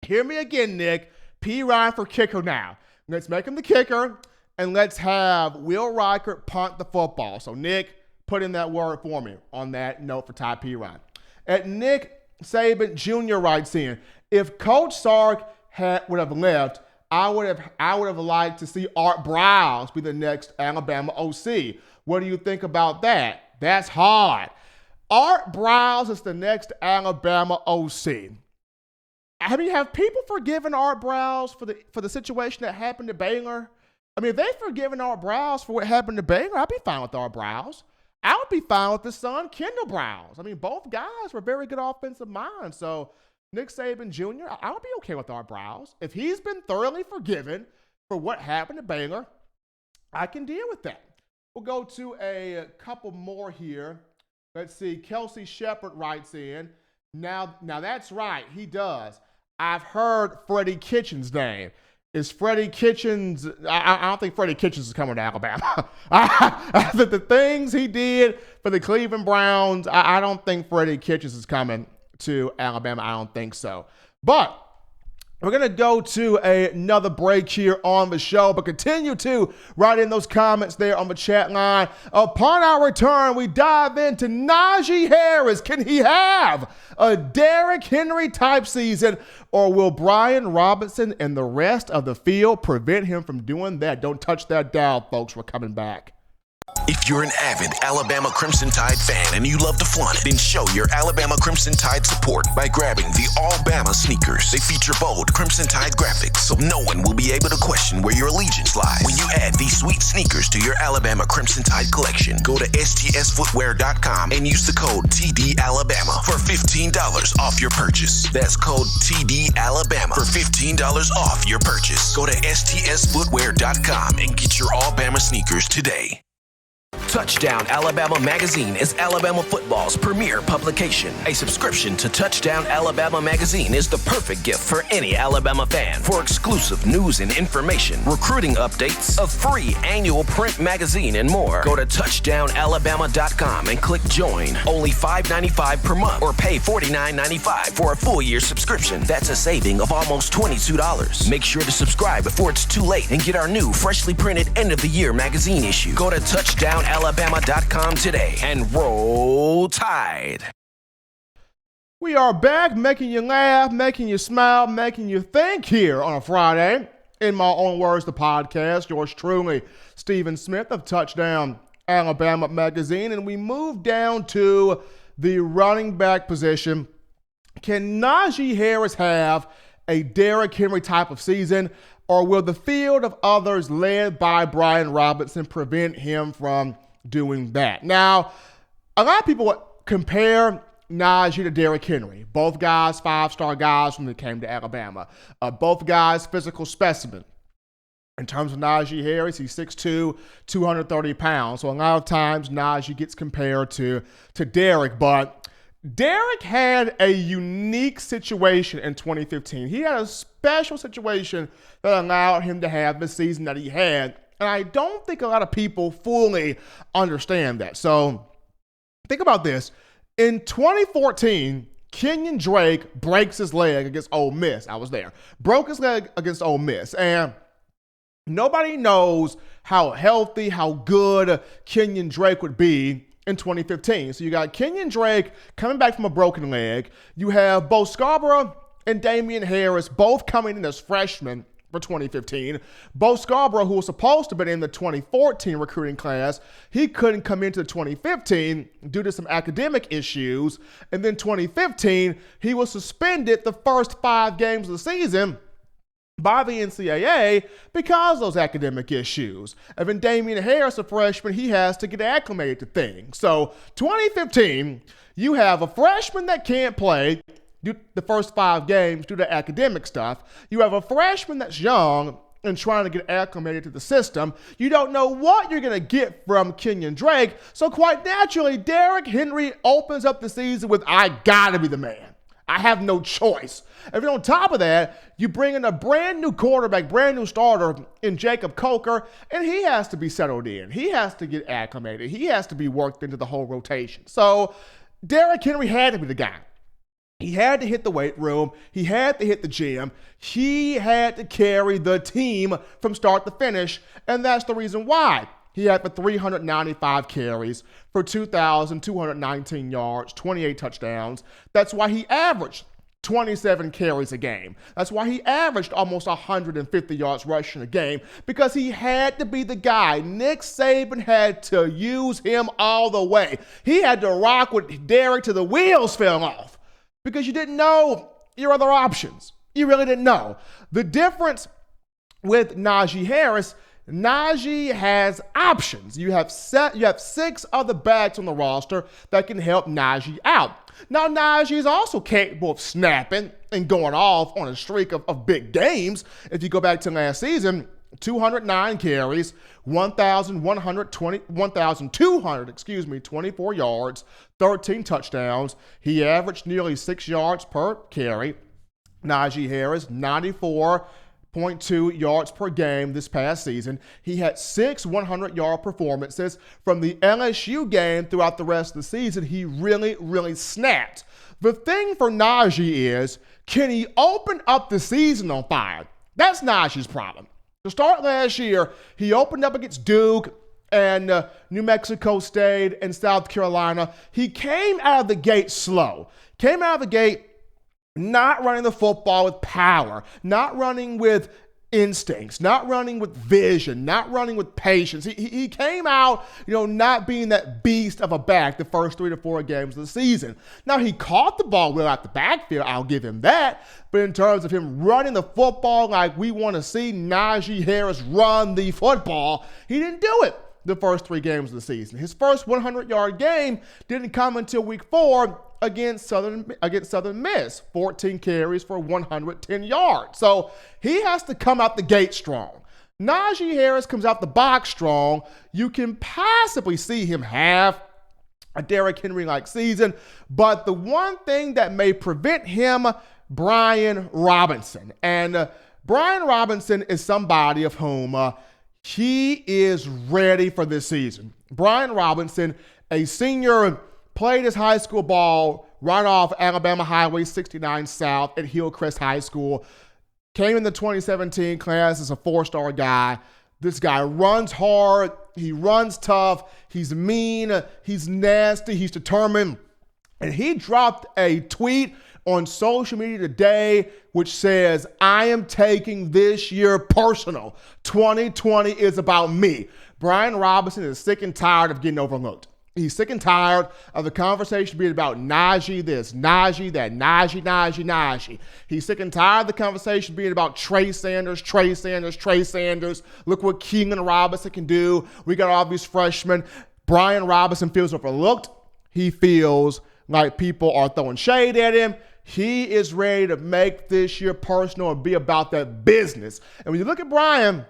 Hear me again, Nick. P. Ryan for kicker now. Let's make him the kicker, and let's have Will Riker punt the football. So, Nick, put in that word for me on that note for Ty P. Ryan. At Nick Saban Jr. writes in, if Coach Sark would have left, I would have liked to see Art Briles be the next Alabama OC. What do you think about that? That's hard. Art Briles is the next Alabama OC. Have people forgiven Art Briles for the situation that happened to Baylor? I mean, if they've forgiven Art Briles for what happened to Baylor, I'd be fine with Art Briles. I would be fine with his son, Kendall Briles. I mean, both guys were very good offensive minds. So, Nick Saban Jr., I would be okay with Art Briles. If he's been thoroughly forgiven for what happened to Baylor, I can deal with that. We'll go to a couple more here. Let's see. Kelsey Shepard writes in. Now that's right. He does. I've heard Freddie Kitchens' name. Is Freddie Kitchens, I don't think Freddie Kitchens is coming to Alabama. The things he did for the Cleveland Browns, I don't think Freddie Kitchens is coming to Alabama. I don't think so. But we're going to go to another break here on the show, but continue to write in those comments there on the chat line. Upon our return, we dive into Najee Harris. Can he have a Derrick Henry type season, or will Brian Robinson and the rest of the field prevent him from doing that? Don't touch that dial, folks. We're coming back.
If you're an avid Alabama Crimson Tide fan and you love to flaunt it, then show your Alabama Crimson Tide support by grabbing the All-Bama sneakers. They feature bold Crimson Tide graphics, so no one will be able to question where your allegiance lies. When you add these sweet sneakers to your Alabama Crimson Tide collection, go to STSfootwear.com and use the code TDAlabama for $15 off your purchase. That's code TDAlabama for $15 off your purchase. Go to STSfootwear.com and get your All-Bama sneakers today. Touchdown Alabama Magazine is Alabama football's premier publication. A subscription to Touchdown Alabama Magazine is the perfect gift for any Alabama fan. For exclusive news and information, recruiting updates, a free annual print magazine, and more, go to touchdownalabama.com and click join. Only $5.95 per month or pay $49.95 for a full year subscription. That's a saving of almost $22. Make sure to subscribe before it's too late and get our new freshly printed end of the year magazine issue. Go to touchdownalabama.com today and roll Tide.
We are back making you laugh, making you smile, making you think here on a Friday. In my own words, the podcast, yours truly, Stephen Smith of Touchdown Alabama Magazine. And we move down to the running back position. Can Najee Harris have a Derrick Henry type of season, or will the field of others led by Brian Robinson prevent him from doing that? Now, a lot of people compare Najee to Derrick Henry. Both guys, five-star guys when they came to Alabama. Both guys, physical specimen. In terms of Najee Harris, he's 6'2", 230 pounds. So a lot of times Najee gets compared to Derrick, but Derrick had a unique situation in 2015. He had a special situation that allowed him to have the season that he had. And I don't think a lot of people fully understand that. So think about this. In 2014, Kenyon Drake breaks his leg against Ole Miss. I was there. Broke his leg against Ole Miss. And nobody knows how healthy, how good Kenyon Drake would be in 2015. So you got Kenyon Drake coming back from a broken leg. You have Bo Scarborough and Damian Harris both coming in as freshmen for 2015. Bo Scarborough, who was supposed to have been in the 2014 recruiting class, he couldn't come into 2015 due to some academic issues. And then 2015, he was suspended the first 5 games of the season by the NCAA because of those academic issues. And then Damian Harris, a freshman, he has to get acclimated to things. So 2015, you have a freshman that can't play the first 5 games due to academic stuff. You have a freshman that's young and trying to get acclimated to the system. You don't know what you're going to get from Kenyon Drake. So quite naturally, Derrick Henry opens up the season with, I got to be the man. I have no choice. And then on top of that, you bring in a brand new quarterback, brand new starter in Jacob Coker, and he has to be settled in. He has to get acclimated. He has to be worked into the whole rotation. So Derrick Henry had to be the guy. He had to hit the weight room. He had to hit the gym. He had to carry the team from start to finish, and that's the reason why. He had the 395 carries for 2,219 yards, 28 touchdowns. That's why he averaged 27 carries a game. That's why he averaged almost 150 yards rushing a game, because he had to be the guy. Nick Saban had to use him all the way. He had to rock with Derrick till the wheels fell off, because you didn't know your other options. You really didn't know. The difference with Najee Harris, Najee has options. You have 6 other backs on the roster that can help Najee out. Now, Najee is also capable of snapping and going off on a streak of big games. If you go back to last season, 209 carries, 1,224 yards, 13 touchdowns. He averaged nearly 6 yards per carry. Najee Harris, 94.2 yards per game this past season. He had 6 100-yard performances. From the LSU game throughout the rest of the season, he really, really snapped. The thing for Najee is, can he open up the season on fire? That's Najee's problem. To start last year, he opened up against Duke and New Mexico State and South Carolina. He came out of the gate slow. Came out of the gate not running the football with power, not running with instincts, not running with vision, not running with patience. He came out, not being that beast of a back the first 3 to 4 games of the season. Now, he caught the ball well out the backfield. I'll give him that. But in terms of him running the football like we want to see Najee Harris run the football, he didn't do it the first 3 games of the season. His first 100-yard game didn't come until week 4 against Southern Miss, 14 carries for 110 yards. So he has to come out the gate strong. Najee Harris comes out the box strong. You can possibly see him have a Derrick Henry-like season, but the one thing that may prevent him, Brian Robinson. And Brian Robinson is somebody of whom he is ready for this season. Brian Robinson, a senior, played his high school ball right off Alabama Highway 69 South at Hillcrest High School. Came in the 2017 class as a 4-star guy. This guy runs hard. He runs tough. He's mean. He's nasty. He's determined. And he dropped a tweet on social media today which says, "I am taking this year personal. 2020 is about me." Brian Robinson is sick and tired of getting overlooked. He's sick and tired of the conversation being about Najee this, Najee that, Najee. He's sick and tired of the conversation being about Trey Sanders. Look what Keenan Robinson can do. We got all these freshmen. Brian Robinson feels overlooked. He feels like people are throwing shade at him. He is ready to make this year personal and be about that business. And when you look at Brian,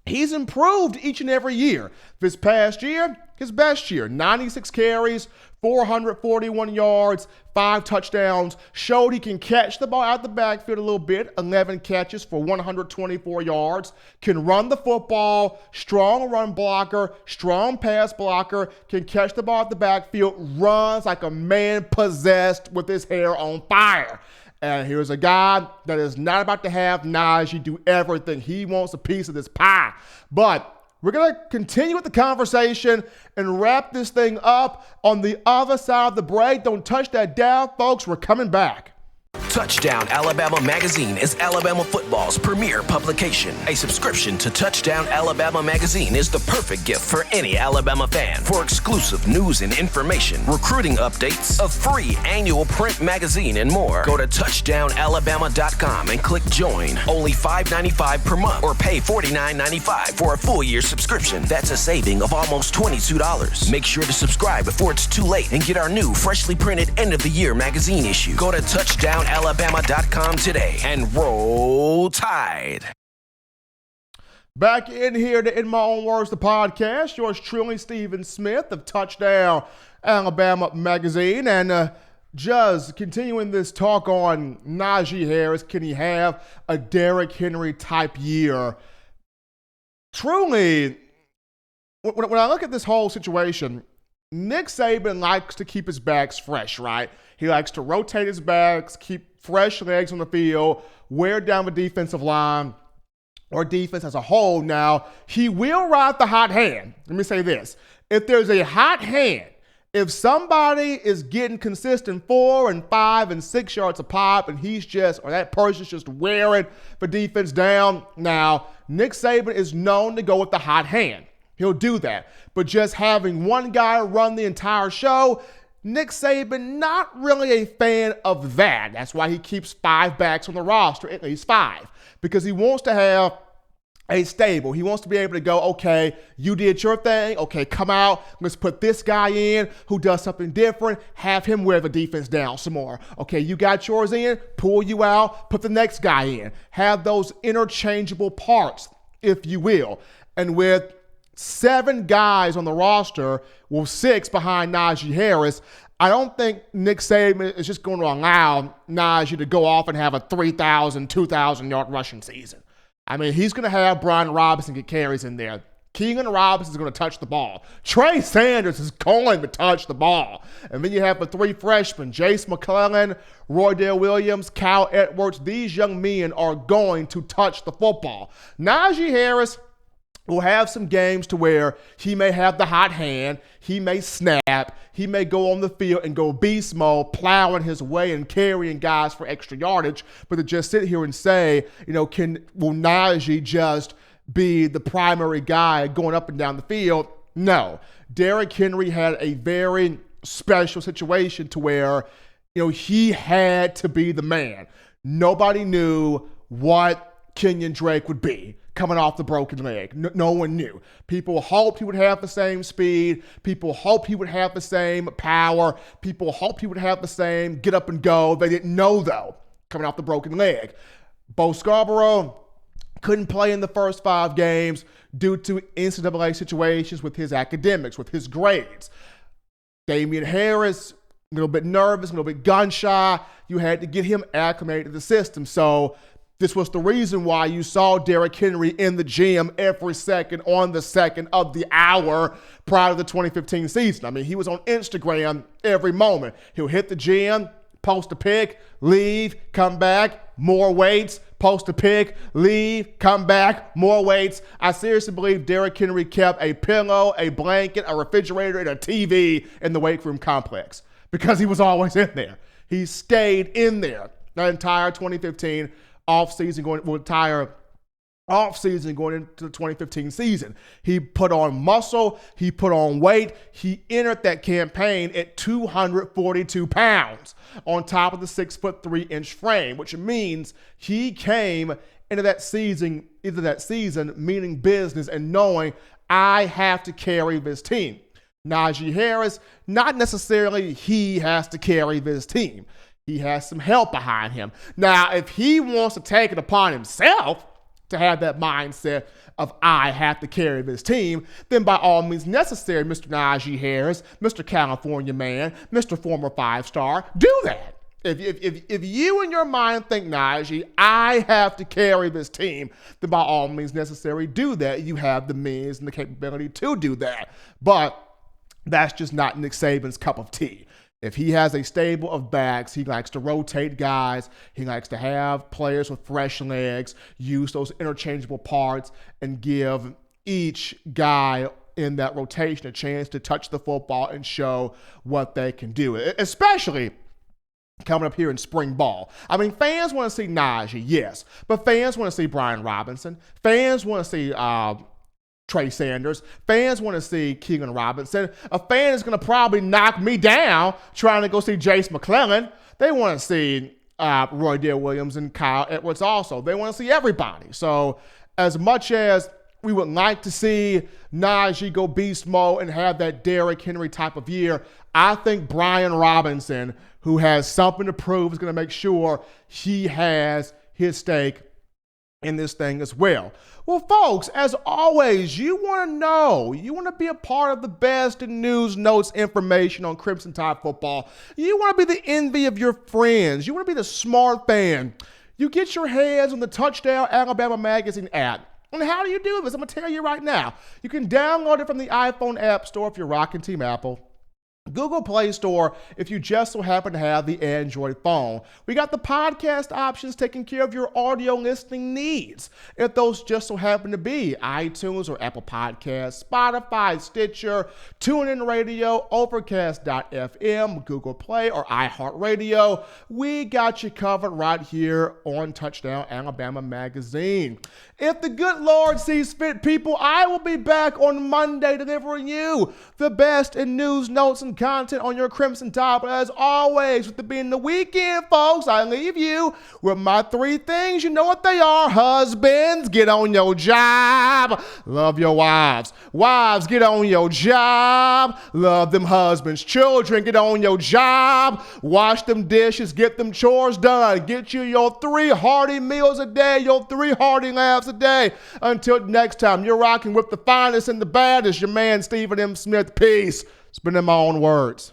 he's improved each and every year. This past year, his best year, 96 carries, 441 yards, 5 touchdowns, showed he can catch the ball out the backfield a little bit, 11 catches for 124 yards, can run the football, strong run blocker, strong pass blocker, can catch the ball out the backfield, runs like a man possessed with his hair on fire. And here's a guy that is not about to have Najee do everything. He wants a piece of this pie. But we're going to continue with the conversation and wrap this thing up on the other side of the break. Don't touch that dial, folks. We're coming back.
Touchdown Alabama Magazine is Alabama football's premier publication. A subscription to Touchdown Alabama Magazine is the perfect gift for any Alabama fan. For exclusive news and information, recruiting updates, a free annual print magazine, and more, go to touchdownalabama.com and click join. Only $5.95 per month or pay $49.95 for a full year subscription. That's a saving of almost $22. Make sure to subscribe before it's too late and get our new freshly printed end of the year magazine issue. Go to touchdownalabama.com today and roll Tide.
Back in here to In My Own Words, the podcast. Yours truly, Stephen Smith of Touchdown Alabama Magazine. And just continuing this talk on Najee Harris, can he have a Derrick Henry type year? Truly, when I look at this whole situation, Nick Saban likes to keep his backs fresh, right? He likes to rotate his backs, keep fresh legs on the field, wear down the defensive line or defense as a whole. Now, he will ride the hot hand. Let me say this. If there's a hot hand, if somebody is getting consistent 4 and 5 and 6 yards a pop and that person's just wearing the defense down, now, Nick Saban is known to go with the hot hand. He'll do that. But just having one guy run the entire show, Nick Saban, not really a fan of that. That's why he keeps 5 backs on the roster, at least 5, because he wants to have a stable. He wants to be able to go, okay, you did your thing. Okay, come out. Let's put this guy in who does something different. Have him wear the defense down some more. Okay, you got yours in, pull you out, put the next guy in. Have those interchangeable parts, if you will. And with 7 guys on the roster, with 6 behind Najee Harris, I don't think Nick Saban is just going to allow Najee to go off and have a 3,000, 2,000-yard rushing season. I mean, he's going to have Brian Robinson get carries in there. Keenan Robinson is going to touch the ball. Trey Sanders is going to touch the ball. And then you have the 3 freshmen, Jace McClellan, Roydell Williams, Kyle Edwards. These young men are going to touch the football. Najee Harris, We'll have some games to where he may have the hot hand, he may snap, he may go on the field and go beast mode, plowing his way and carrying guys for extra yardage. But to just sit here and say, will Najee just be the primary guy going up and down the field? No. Derrick Henry had a very special situation to where, he had to be the man. Nobody knew what Kenyon Drake would be coming off the broken leg. No one knew. People hoped he would have the same speed. People hoped he would have the same power. People hoped he would have the same get up and go. They didn't know, though, coming off the broken leg. Bo Scarborough couldn't play in the first 5 games due to NCAA situations with his academics, with his grades. Damian Harris, a little bit nervous, a little bit gun-shy. You had to get him acclimated to the system. So this was the reason why you saw Derrick Henry in the gym every second on the second of the hour prior to the 2015 season. I mean, he was on Instagram every moment. He'll hit the gym, post a pic, leave, come back, more weights, post a pic, leave, come back, more weights. I seriously believe Derrick Henry kept a pillow, a blanket, a refrigerator, and a TV in the weight room complex because he was always in there. He stayed in there the entire 2015 entire offseason going into the 2015 season. He put on muscle, he put on weight, he entered that campaign at 242 pounds on top of the 6'3" frame, which means he came into that season, meaning business and knowing I have to carry this team. Najee Harris, not necessarily he has to carry this team. He has some help behind him. Now, if he wants to take it upon himself to have that mindset of I have to carry this team, then by all means necessary, Mr. Najee Harris, Mr. California man, Mr. former 5-star, do that. If you in your mind think, Najee, I have to carry this team, then by all means necessary, do that. You have the means and the capability to do that. But that's just not Nick Saban's cup of tea. If he has a stable of backs, he likes to rotate guys. He likes to have players with fresh legs, use those interchangeable parts, and give each guy in that rotation a chance to touch the football and show what they can do, especially coming up here in spring ball. I mean, fans want to see Najee, yes, but fans want to see Brian Robinson. Fans want to see Trey Sanders. Fans want to see Keegan Robinson. A fan is going to probably knock me down trying to go see Jace McClellan. They want to see Roy Dale Williams and Kyle Edwards also. They want to see everybody. So as much as we would like to see Najee go beast mode and have that Derrick Henry type of year, I think Brian Robinson, who has something to prove, is going to make sure he has his stake in this thing as well. Well, folks, as always, you want to be a part of the best in news, notes, information on Crimson Tide football. You want to be the envy of your friends. You want to be the smart fan. You get your hands on the Touchdown Alabama Magazine app. And how do you do this? I'm going to tell you right now. You can download it from the iPhone App Store if you're rocking Team Apple. Google Play Store if you just so happen to have the Android phone. We got the podcast options taking care of your audio listening needs. If those just so happen to be iTunes or Apple Podcasts, Spotify, Stitcher, TuneIn Radio, Overcast.fm, Google Play, or iHeartRadio, we got you covered right here on Touchdown Alabama Magazine. If the good Lord sees fit, people, I will be back on Monday delivering you the best in news, notes, and content on your Crimson Tide. But as always, with it being the weekend, folks, I leave you with my 3 things. You know what they are. Husbands, get on your job. Love your wives. Wives, get on your job. Love them husbands. Children, get on your job. Wash them dishes. Get them chores done. Get you your 3 hearty meals a day, your 3 hearty laughs a day. Until next time, you're rocking with the finest and the baddest. Your man, Stephen M. Smith. Peace. It's been in my own words.